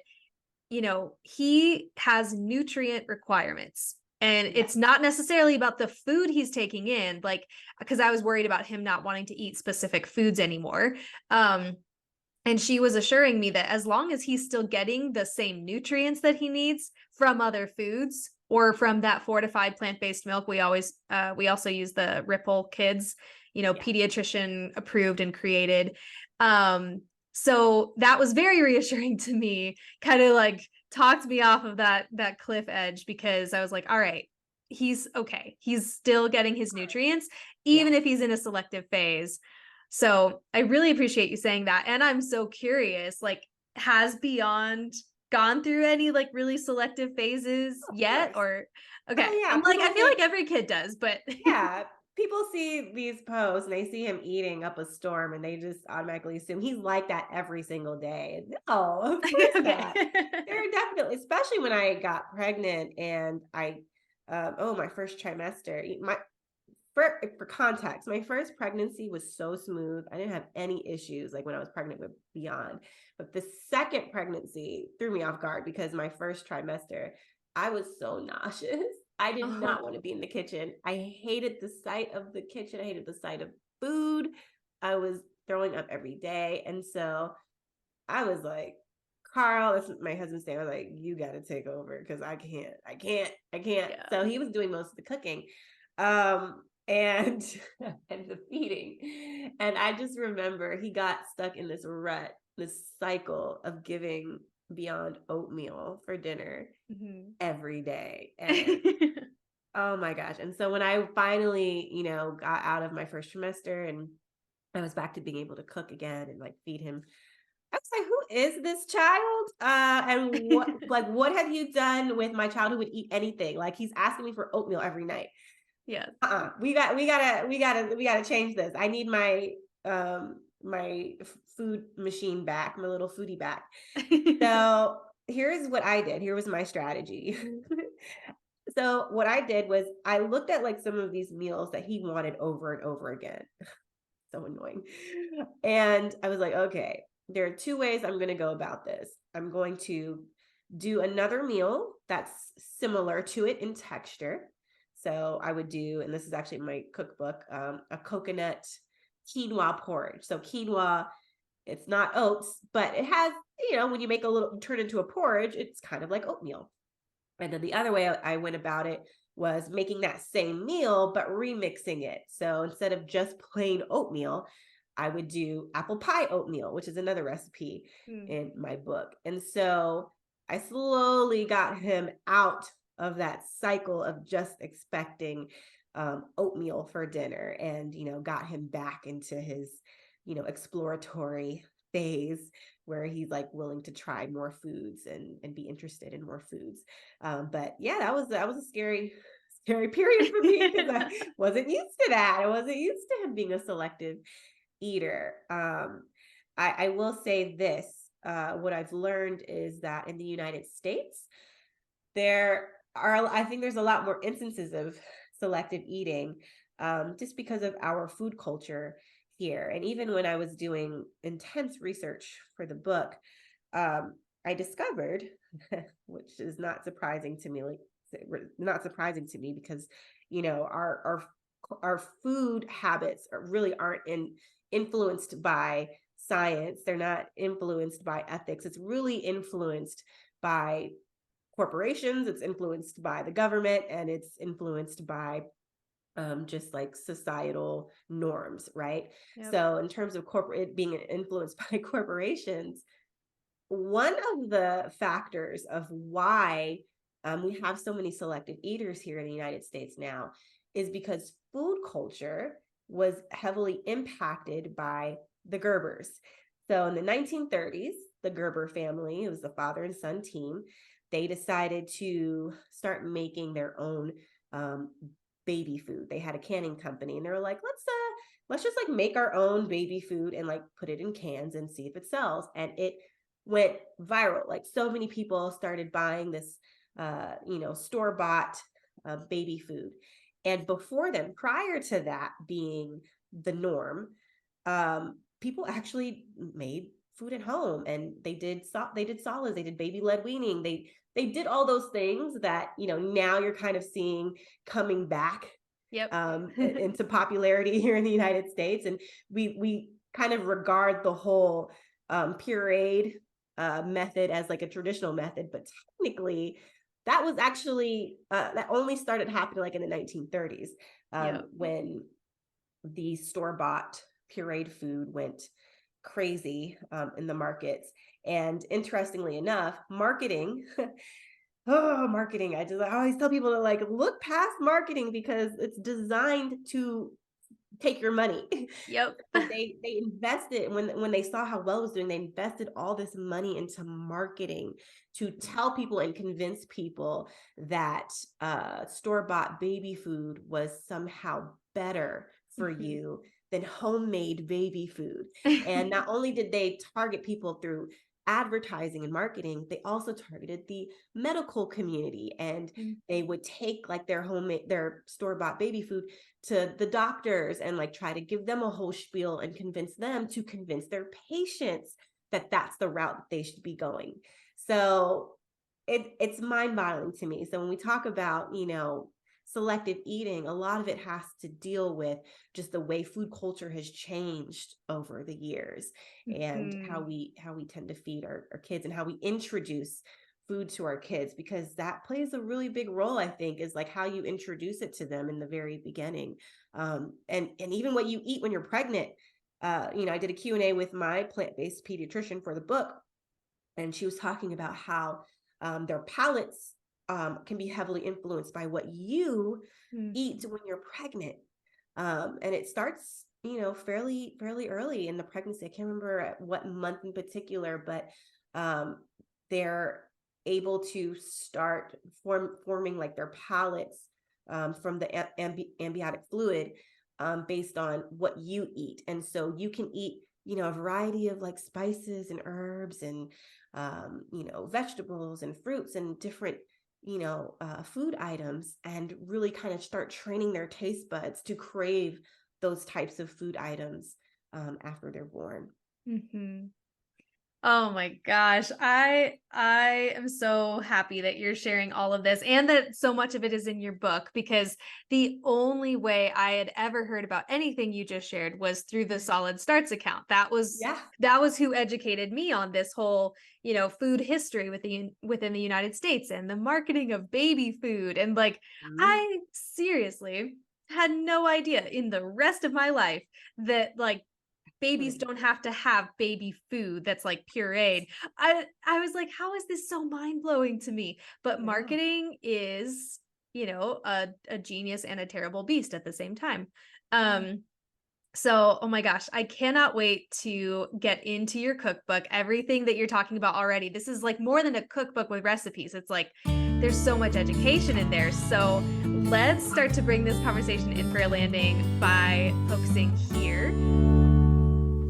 he has nutrient requirements. And Yeah. it's not necessarily about the food he's taking in, like, because I was worried about him not wanting to eat specific foods anymore. Um, and she was assuring me that as long as he's still getting the same nutrients that he needs from other foods or from that fortified plant-based milk, we also use the Ripple Kids, Yeah. pediatrician approved and created. So that was very reassuring to me, kind of like talked me off of that cliff edge, because I was like, all right, he's okay. He's still getting his nutrients, Yeah. even if he's in a selective phase. So I really appreciate you saying that. And I'm so curious, like, has Beyond gone through any like really selective phases Of yet? course. Or Oh okay. yeah. I'm like, I People feel think, like every kid does, but yeah, people see these posts and they see him eating up a storm and they just automatically assume he's like that every single day. No, of course okay. not. There are definitely, especially when I got pregnant and my first trimester, for context, my first pregnancy was so smooth. I didn't have any issues like when I was pregnant with Beyond. But the second pregnancy threw me off guard because my first trimester, I was so nauseous. I did not want to Oh, be in the kitchen. I hated the sight of the kitchen. I hated the sight of food. I was throwing up every day. And so I was like, Carl, that's what my husband said. I was like, you got to take over because I can't. yeah. So he was doing most of the cooking, and and the feeding. And I just remember he got stuck in this rut, this cycle of giving Beyond oatmeal for dinner Mhm. every day, and oh my gosh! And so when I finally, got out of my first trimester and I was back to being able to cook again and like feed him, I was like, "Who is this child? And what have you done with my child who would eat anything? Like he's asking me for oatmeal every night. Yeah. We gotta change this. I need my food machine back, my little foodie back." So here's what I did. Here was my strategy. So what I did was I looked at like some of these meals that he wanted over and over again. So annoying. And I was like, okay, there are two ways I'm going to go about this. I'm going to do another meal that's similar to it in texture. So I would do, and this is actually my cookbook, a coconut quinoa porridge. So quinoa, it's not oats, but it has, when you make a little, turn into a porridge, it's kind of like oatmeal. And then the other way I went about it was making that same meal, but remixing it. So instead of just plain oatmeal, I would do apple pie oatmeal, which is another recipe Mm. in my book. And so I slowly got him out of that cycle of just expecting oatmeal for dinner, and, got him back into his, exploratory phase where he's like willing to try more foods and be interested in more foods. But yeah, that was a scary period for me because I wasn't used to that. I wasn't used to him being a selective eater. I will say this: what I've learned is that in the United States, I think there's a lot more instances of selective eating, just because of our food culture here. And even when I was doing intense research for the book, I discovered, which is not surprising to me, not surprising to me because, our food habits really aren't influenced by science. They're not influenced by ethics. It's really influenced by corporations, it's influenced by the government, and it's influenced by just like societal norms, right? Yep. So, in terms of corporate being influenced by corporations, one of the factors of why we have so many selective eaters here in the United States now is because food culture was heavily impacted by the Gerbers. So in the 1930s, the Gerber family, it was the father and son team, they decided to start making their own um, baby food. They had a canning company, and they were like, let's just like make our own baby food and like put it in cans and see if it sells. And it went viral. Like so many people started buying this, store bought baby food. And before then, prior to that being the norm, people actually made food at home, and they did solids, they did baby led weaning, they did all those things that now you're kind of seeing coming back Yep. into popularity here in the United States. And we kind of regard the whole pureed method as like a traditional method, but technically that was actually that only started happening like in the 1930s, Yep. when the store-bought pureed food went crazy in the markets. And interestingly enough, marketing, oh, marketing, I always tell people to like look past marketing because it's designed to take your money. Yep. So they invested when they saw how well it was doing, they invested all this money into marketing to tell people and convince people that store-bought baby food was somehow better for Mhm. you than homemade baby food. And not only did they target people through advertising and marketing, they also targeted the medical community, and Mm. they would take like their store-bought baby food to the doctors and like try to give them a whole spiel and convince them to convince their patients that that's the route that they should be going. So it's mind-boggling to me. So when we talk about, selective eating, a lot of it has to deal with just the way food culture has changed over the years, and how Mhm. we tend to feed our kids, and how we introduce food to our kids, because that plays a really big role, I think, is like how you introduce it to them in the very beginning. And even what you eat when you're pregnant. I did a Q&A with my plant-based pediatrician for the book, and she was talking about how their palates can be heavily influenced by what you Mm. eat when you're pregnant. And it starts, fairly early in the pregnancy. I can't remember at what month in particular, but um, they're able to start forming like their palates from the amniotic fluid, based on what you eat. And so you can eat, a variety of like spices and herbs and, vegetables and fruits and different, food items, and really kind of start training their taste buds to crave those types of food items after they're born. Mhm. Oh my gosh. I am so happy that you're sharing all of this and that so much of it is in your book, because the only way I had ever heard about anything you just shared was through the Solid Starts account. Yeah. That was who educated me on this whole, food history within the United States and the marketing of baby food, and like Mhm. I seriously had no idea in the rest of my life that like babies Right. don't have to have baby food that's like pureed. I was like, how is this so mind-blowing to me? But I know. marketing is, a genius and a terrible beast at the same time. Yeah. So, oh my gosh, I cannot wait to get into your cookbook. Everything that you're talking about already. This is like more than a cookbook with recipes. It's like there's so much education in there. So, let's start to bring this conversation in for a landing by focusing here.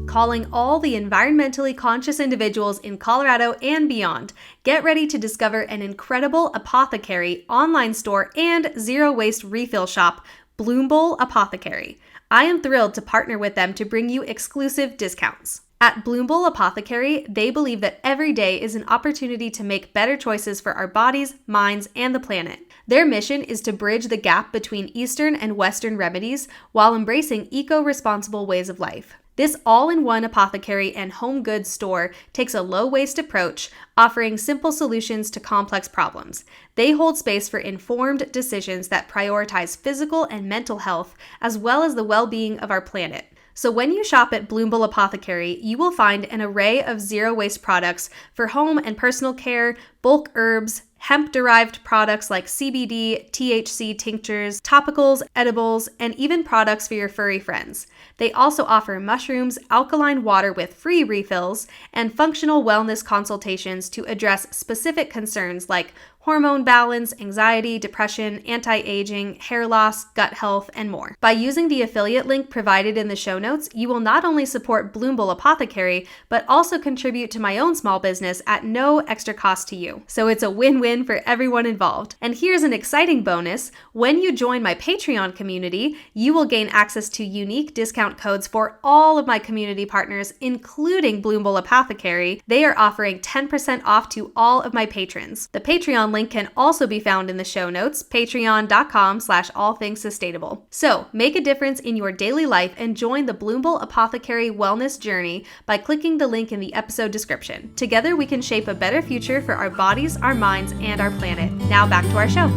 Calling all the environmentally conscious individuals in Colorado and beyond. Get ready to discover an incredible apothecary, online store, and zero waste refill shop, Bloom Bowl Apothecary. I am thrilled to partner with them to bring you exclusive discounts. At Bloom Bowl Apothecary, they believe that every day is an opportunity to make better choices for our bodies, minds, and the planet. Their mission is to bridge the gap between Eastern and Western remedies while embracing eco-responsible ways of life. This all-in-one apothecary and home goods store takes a low-waste approach, offering simple solutions to complex problems. They hold space for informed decisions that prioritize physical and mental health, as well as the well-being of our planet. So when you shop at Bloom Bowl Apothecary, you will find an array of zero-waste products for home and personal care, bulk herbs, hemp-derived products like CBD, THC tinctures, topicals, edibles, and even products for your furry friends. They also offer mushrooms, alkaline water with free refills, and functional wellness consultations to address specific concerns like hormone balance, anxiety, depression, anti-aging, hair loss, gut health, and more. By using the affiliate link provided in the show notes, you will not only support Bloom Bowl Apothecary, but also contribute to my own small business at no extra cost to you. So it's a win-win for everyone involved. And here's an exciting bonus. When you join my Patreon community, you will gain access to unique discount codes for all of my community partners, including Bloom Bowl Apothecary. They are offering 10% off to all of my patrons. The Patreon link can also be found in the show notes, patreon.com/allthingssustainable. So make a difference in your daily life and join the Bloom Bowl Apothecary wellness journey by clicking the link in the episode description. Together we can shape a better future for our bodies, our minds, and our planet. Now back to our show.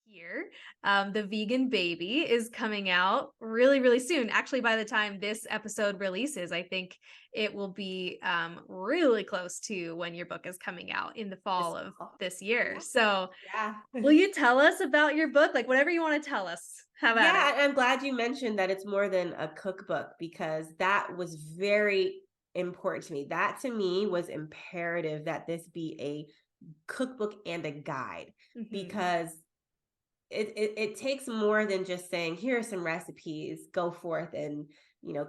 Here, the vegan baby is coming out really, really soon. Actually, by the time this episode releases, I think it will be really close to when your book is coming out in the This fall of fall. this year. Yeah. So, Yeah. will you tell us about your book? Like, whatever you want to tell us. Have at it. Yeah, and I'm glad you mentioned that it's more than a cookbook because that was very important to me. That to me was imperative that this be a cookbook and a guide Mhm. because it takes more than just saying here are some recipes, go forth and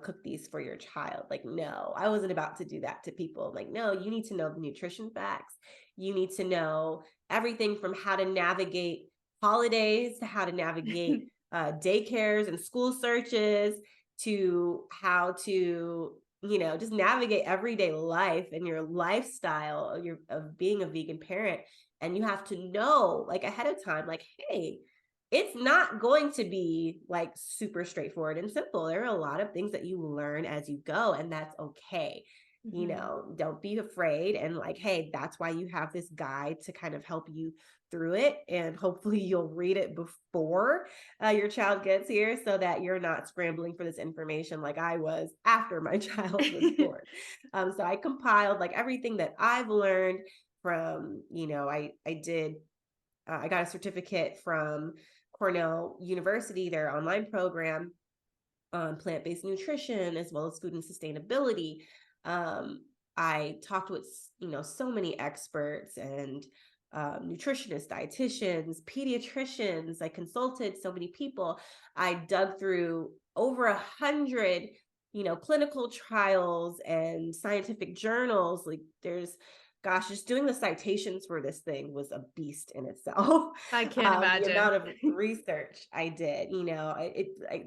cook these for your child. Like, no, I wasn't about to do that to people. Like, no, you need to know the nutrition facts. You need to know everything from how to navigate holidays to how to navigate daycares and school searches to how to just navigate everyday life and your lifestyle of being a vegan parent. And you have to know like ahead of time, like, hey, it's not going to be like super straightforward and simple. There are a lot of things that you learn as you go, and that's okay. Mhm. Don't be afraid. And like, hey, that's why you have this guide to kind of help you through it. And hopefully, you'll read it before your child gets here so that you're not scrambling for this information like I was after my child was born. So I compiled like everything that I've learned from, I got a certificate from Cornell University, their online program on plant-based nutrition as well as food and sustainability. Um, I talked with so many experts and nutritionists, dietitians, pediatricians. I consulted so many people. I dug through over 100 clinical trials and scientific journals. Like there's gosh, just doing the citations for this thing was a beast in itself. I can't The imagine. amount of research I did,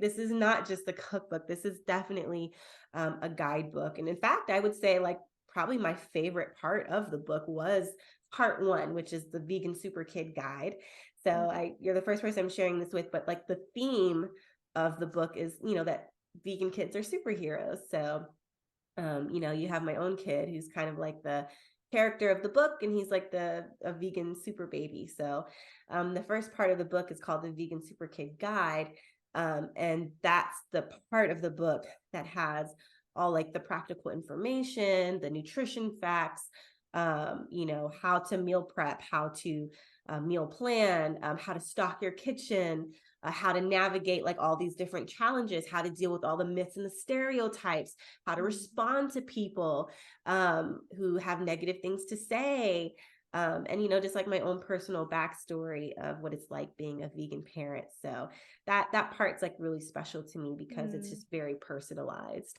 this is not just a cookbook. This is definitely a guidebook. And in fact, I would say like probably my favorite part of the book was part one, which is the vegan super kid guide. So you're the first person I'm sharing this with, but like the theme of the book is, that vegan kids are superheroes. So you have my own kid who's kind of like the character of the book, and he's like a vegan super baby. So the first part of the book is called the Vegan Super Kid Guide. And that's the part of the book that has all like the practical information, the nutrition facts, how to meal prep, how to meal plan, how to stock your kitchen, how to navigate like all these different challenges, how to deal with all the myths and the stereotypes, how to Mm. respond to people who have negative things to say. And just like my own personal backstory of what it's like being a vegan parent. So that part's like really special to me because it's Mm. just very personalized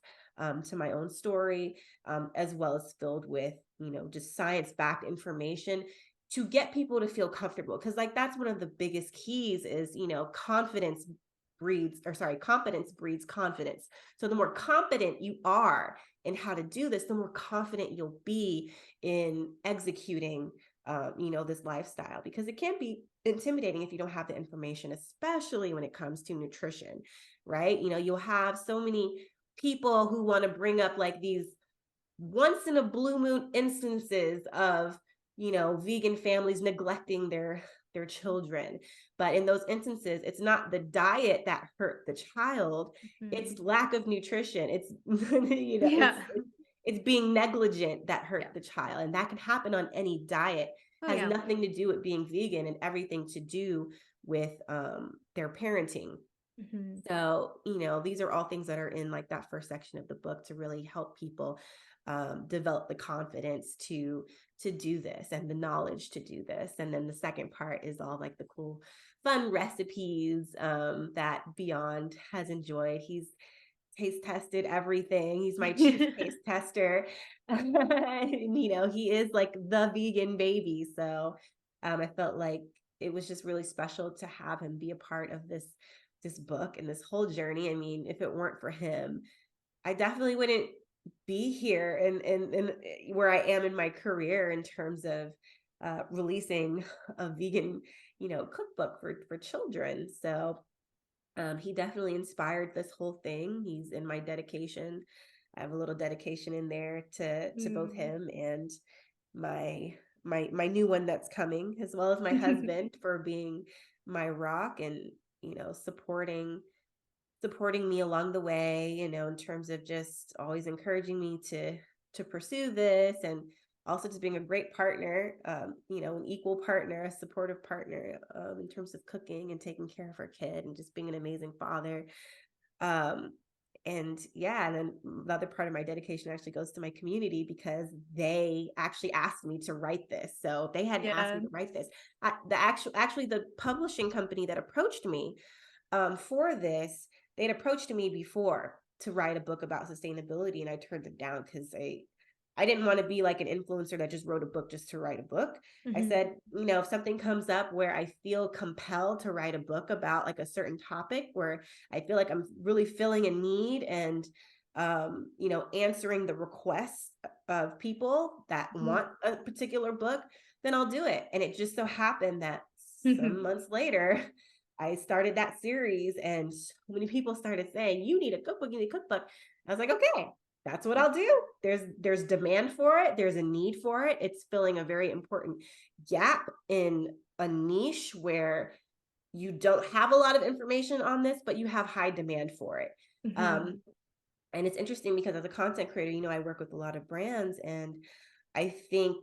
to my own story, as well as filled with just science backed information to get people to feel comfortable, because like that's one of the biggest keys is confidence breeds confidence. So the more confident you are in how to do this, the more confident you'll be in executing this lifestyle, because it can be intimidating if you don't have the information, especially when it comes to nutrition, right? You'll have so many people who want to bring up like these once in a blue moon instances of vegan families neglecting their children. But in those instances, it's not the diet that hurt the child, Mm. it's lack of nutrition. It's Yeah. it's being negligent that Yeah. hurt the child, and that can happen on any diet. Oh Has yeah. nothing to do with being vegan and everything to do with their parenting. Hmm. So, these are all things that are in like that first section of the book to really help people develop the confidence to do this and the knowledge to do this. And then the second part is all like the cool, fun recipes that Beyond has enjoyed. He's taste tested everything. He's my chief taste tester. And, he is like the vegan baby. So I felt like it was just really special to have him be a part of this book and this whole journey. I mean, if it weren't for him, I definitely wouldn't be here and where I am in my career in terms of releasing a vegan, cookbook for children. So he definitely inspired this whole thing. He's in my dedication. I have a little dedication in there to both Mm. him and my my new one that's coming, as well as my husband for being my rock and supporting me along the way, in terms of just always encouraging me to pursue this, and also just being a great partner, an equal partner, a supportive partner, in terms of cooking and taking care of our kid and just being an amazing father. Um, and yeah, and then the other part of my dedication actually goes to my community, because they actually asked me to write this. So they hadn't asked me Yeah. to write this. Actually, the publishing company that approached me for this, they'd approached me before to write a book about sustainability, and I turned them down because I didn't want to be like an influencer that just wrote a book just to write a book. I Hmm. said, if something comes up where I feel compelled to write a book about like a certain topic where I feel like I'm really filling a need and answering the requests of people that want a particular book, then I'll do it. And it just so happened that some months later, I started that series, and so many people started saying, "You need a cookbook, you need a cookbook." I was like, "Okay, that's what I'll do." There's demand for it, there's a need for it. It's filling a very important gap in a niche where you don't have a lot of information on this, but you have high demand for it. Hmm. Um, and it's interesting because as a content creator, I work with a lot of brands, and I think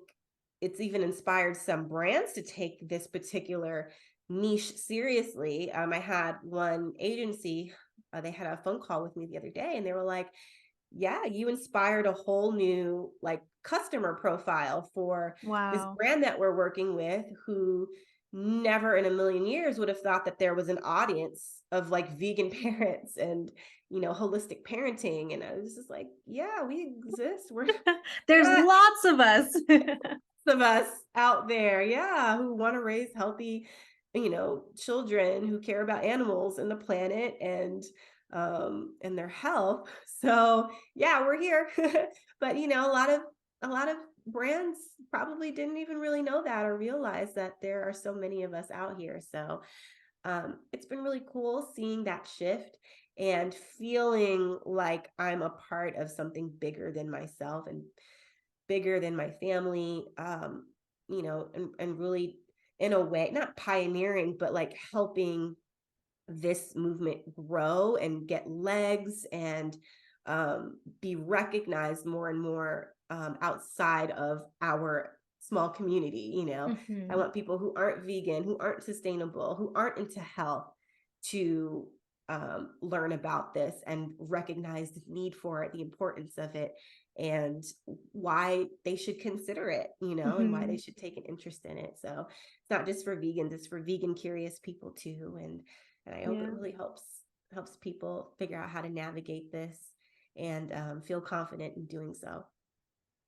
it's even inspired some brands to take this particular niche seriously. I had one agency, they had a phone call with me the other day, and they were like, "Yeah, you inspired a whole new like customer profile for this Wow. brand that we're working with, who never in a million years would have thought that there was an audience of like vegan parents and holistic parenting." And I was just like, "Yeah, we exist. We're There's not lots of us. of us out there, yeah, who want to raise healthy, children who care about animals and the planet and their health." So yeah, we're here. But a lot of brands probably didn't even really know that or realize that there are so many of us out here. So it's been really cool seeing that shift and feeling like I'm a part of something bigger than myself and bigger than my family, and really in a way, not pioneering, but like helping this movement grow and get legs and be recognized more and more outside of our small community. I Mhm. want people who aren't vegan, who aren't sustainable, who aren't into health to learn about this and recognize the need for it, the importance of it, and why they should consider it, and why they Mhm. should take an interest in it. So it's not just for vegans, it's for vegan curious people too. And I hope it Yeah. really helps people figure out how to navigate this and feel confident in doing so.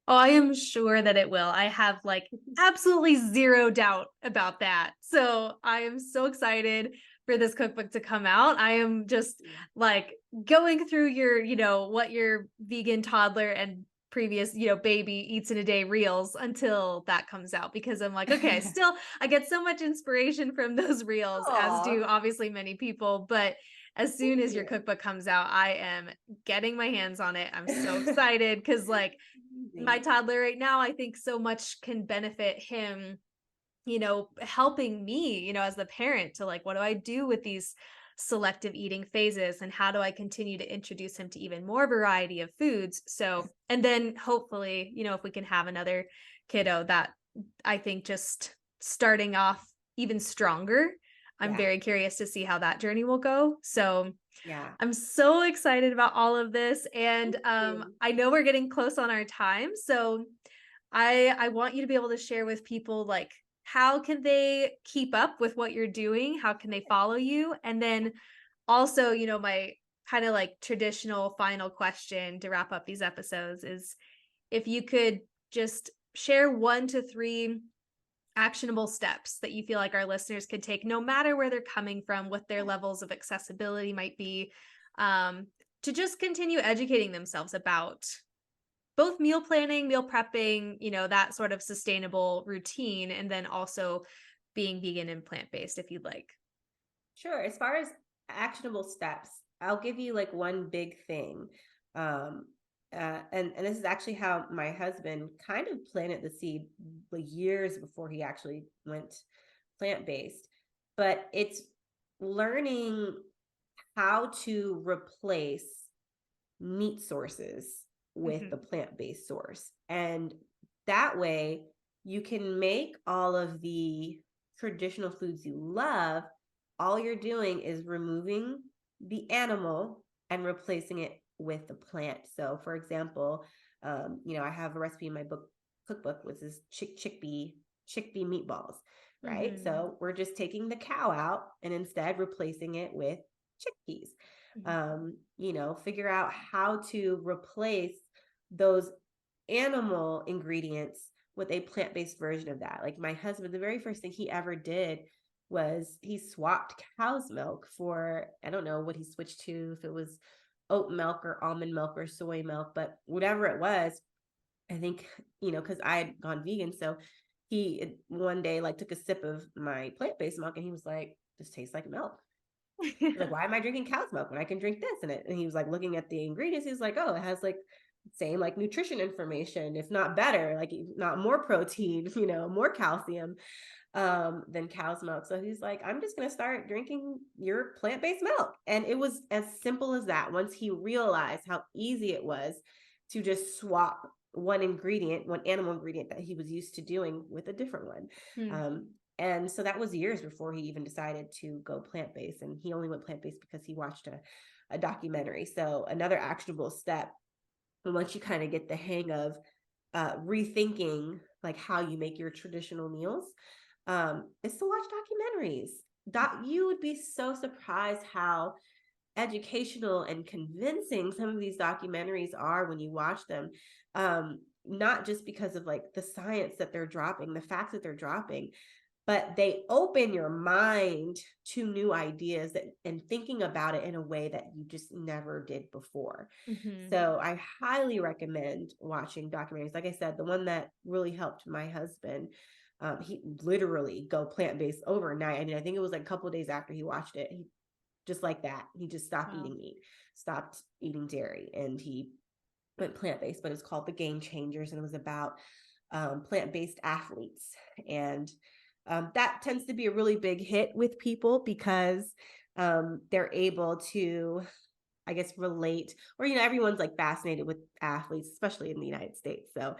Oh, I am sure that it will. I have like absolutely zero doubt about that. So I am so excited for this cookbook to come out. I am just like going through your, what your vegan toddler and previous, baby eats in a day reels until that comes out, because I'm like, okay, I get so much inspiration from those reels, as Aw, do obviously many people. But as soon thank as your you. cookbook comes out, I am getting my hands on it. I'm so excited because like my Amazing. toddler right now, I think so much can benefit him, helping me, as the parent to like, what do I do with these selective eating phases, and how do I continue to introduce him to even more variety of foods? So, and then hopefully, if we can have another kiddo, that I think just starting off even stronger. I'm Yeah, very curious to see how that journey will go. So, yeah. I'm so excited about all of this, and Thank you. I know we're getting close on our time, so I want you to be able to share with people like how can they keep up with what you're doing? How can they follow you? And then also, my kind of like traditional final question to wrap up these episodes is if you could just share 1 to 3 actionable steps that you feel like our listeners could take, no matter where they're coming from, what their Yeah. levels of accessibility might be, um, to just continue educating themselves about both meal planning, meal prepping, that sort of sustainable routine, and then also being vegan and plant-based if you'd like. Sure. As far as actionable steps, I'll give you like one big thing. Um, and this is actually how my husband kind of planted the seed like years before he actually went plant-based. But it's learning how to replace meat sources with the Mhm. plant-based source. And that way you can make all of the traditional foods you love. All you're doing is removing the animal and replacing it with the plant. So for example, I have a recipe in my cookbook, which is chickpea meatballs, right? Mhm. So we're just taking the cow out and instead replacing it with chickpeas. Mhm. Figure out how to replace those animal ingredients with a plant-based version of that. Like my husband, the very first thing he ever did was he swapped cow's milk for, I don't know what he switched to, if it was oat milk or almond milk or soy milk, but whatever it was, I think, because I had gone vegan. So he one day like took a sip of my plant-based milk and he was like, this tastes like milk. Like, why am I drinking cow's milk when I can drink this in it? And he was like looking at the ingredients. He's like, oh, it has like same like nutrition information, if not better, like not more protein, more calcium than cow's milk. So he's like, I'm just gonna start drinking your plant-based milk. And it was as simple as that. Once he realized how easy it was to just swap one animal ingredient that he was used to doing with a different one. Hmm. And so that was years before he even decided to go plant-based. And he only went plant-based because he watched a documentary. So another actionable step, once you kind of get the hang of rethinking like how you make your traditional meals, is to watch documentaries. You would be so surprised how educational and convincing some of these documentaries are when you watch them. Not just because of like the science that they're dropping, the facts that they're dropping, but they open your mind to new ideas and thinking about it in a way that you just never did before. Mhm. So I highly recommend watching documentaries. Like I said, the one that really helped my husband, he literally go plant-based overnight. I mean, I think it was like a couple of days after he watched it, he just like that, he just stopped Wow. eating meat, stopped eating dairy, and he went plant-based. But it's called The Game Changers, and it was about plant-based athletes. And that tends to be a really big hit with people because they're able to, I guess, relate, or, everyone's like fascinated with athletes, especially in the United States. So,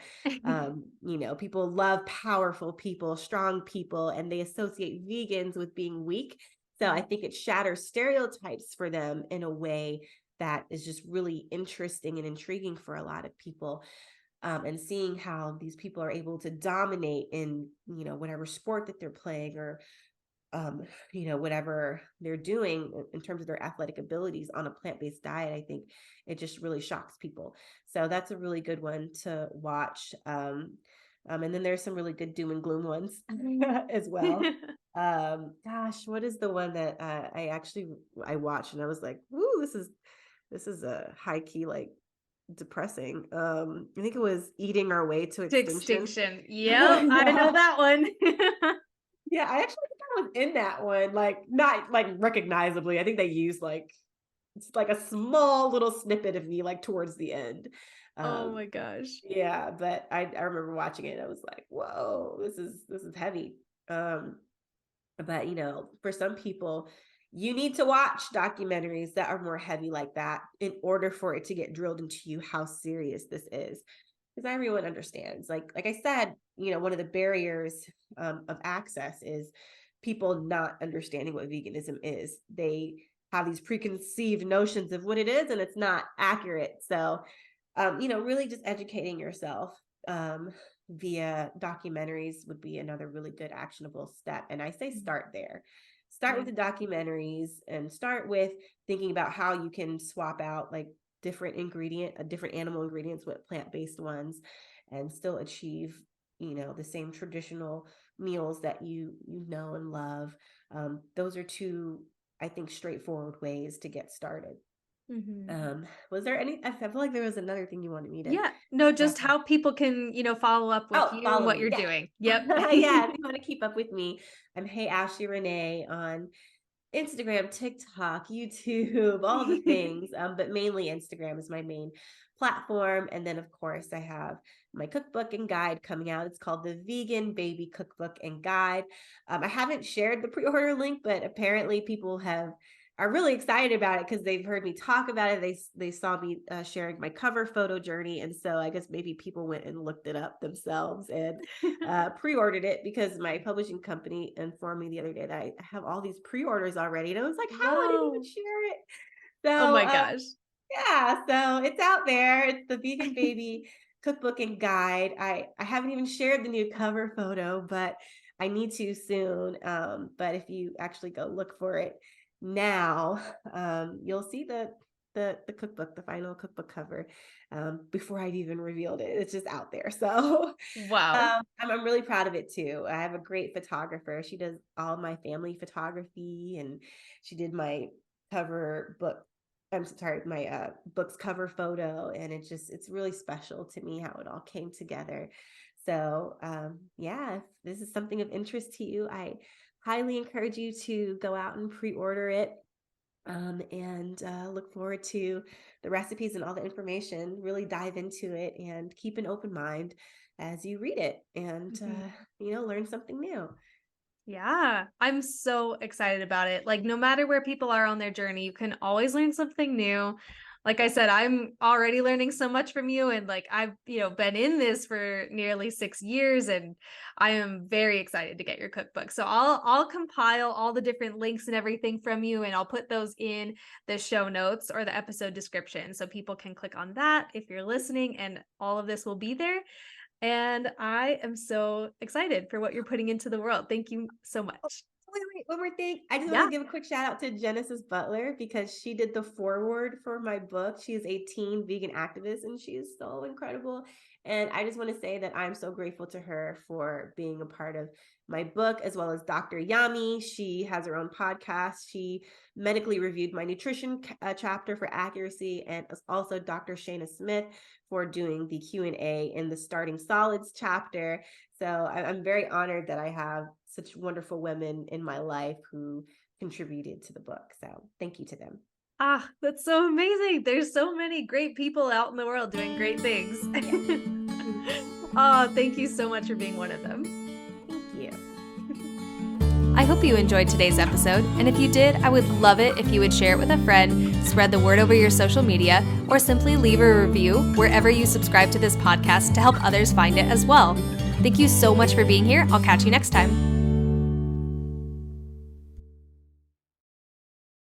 people love powerful people, strong people, and they associate vegans with being weak. So I think it shatters stereotypes for them in a way that is just really interesting and intriguing for a lot of people. And seeing how these people are able to dominate in, whatever sport that they're playing, or um, whatever they're doing in terms of their athletic abilities on a plant-based diet, I think it just really shocks people. So that's a really good one to watch. And then there's some really good doom and gloom ones as well. Gosh, what is the one that I watched and I was like, "Ooh, this is a high key, like, depressing." I think it was Eating Our Way to To Extinction. extinction. Yep, I know Yeah. that one. Yeah, I actually think I was in that one, like, not, like, recognizably. I think they used, like, it's like a small little snippet of me, like, towards the end. Oh Um, my gosh. yeah, but I remember watching it, and I was like, "Whoa, this is heavy." Um, but, for some people, you need to watch documentaries that are more heavy like that in order for it to get drilled into you how serious this is. Because everyone understands. Like I said, one of the barriers of access is people not understanding what veganism is. They have these preconceived notions of what it is, and it's not accurate. So, really just educating yourself via documentaries would be another really good actionable step. And I say start there. Start with Yeah. the documentaries and start with thinking about how you can swap out like different animal ingredients with plant-based ones and still achieve, the same traditional meals that you know and love. Those are two, I think, straightforward ways to get started. Mhm. Was there any, I feel like there was another thing you wanted me to Yeah. No, wrap just up. how people can, follow up with Oh, you and follow what me. you're Yeah. doing. Yep. Yeah. If you want to keep up with me, I'm Hey Ashley Renee on Instagram, TikTok, YouTube, all the things. But mainly Instagram is my main platform. And then, of course, I have my cookbook and guide coming out. It's called the Vegan Baby Cookbook and Guide. I haven't shared the pre-order link, but apparently people are really excited about it because they've heard me talk about it. They saw me sharing my cover photo journey, and so I guess maybe people went and looked it up themselves and pre-ordered it because my publishing company informed me the other day that I have all these pre-orders already, and I was like, how? I didn't even Whoa. share it. Oh So my gosh. yeah, so it's out there. It's the Vegan Baby Cookbook and Guide. I haven't even shared the new cover photo, but I need to soon. But if you actually go look for it now, you'll see the cookbook, the final cookbook cover, before I've even revealed it. It's just out there. So Wow. I'm really proud of it too. I have a great photographer. She does all my family photography, and she did my cover book. I'm sorry, my book's cover photo, and it's really special to me how it all came together. So yeah, if this is something of interest to you, I highly encourage you to go out and pre-order it. And look forward to the recipes and all the information. Really dive into it and keep an open mind as you read it, and Mhm. learn something new. Yeah, I'm so excited about it. Like, no matter where people are on their journey, you can always learn something new. Like I Yeah. said, I'm already learning so much from you. And like, I've, been in this for nearly 6 years, and I am very excited to get your cookbook. So I'll compile all the different links and everything from you, and I'll put those in the show notes or the episode description so people can click on that if you're listening, and all of this will be there. And I am so excited for what you're putting into the world. Thank you so much. Wait, one more thing. I just want to Yeah. give a quick shout out to Genesis Butler because she did the foreword for my book. She is a teen vegan activist, and she is so incredible. And I just want to say that I'm so grateful to her for being a part of my book, as well as Dr. Yami. She has her own podcast. She medically reviewed my nutrition chapter for accuracy, and also Dr. Shayna Smith for doing the Q&A in the Starting Solids chapter. So I'm very honored that I have such wonderful women in my life who contributed to the book. So thank you to them. Ah, that's so amazing. There's so many great people out in the world doing great things. Yeah. Oh, thank you so much for being one of them. Thank you. I hope you enjoyed today's episode, and if you did, I would love it if you would share it with a friend, spread the word over your social media, or simply leave a review wherever you subscribe to this podcast to help others find it as well. Thank you so much for being here. I'll catch you next time.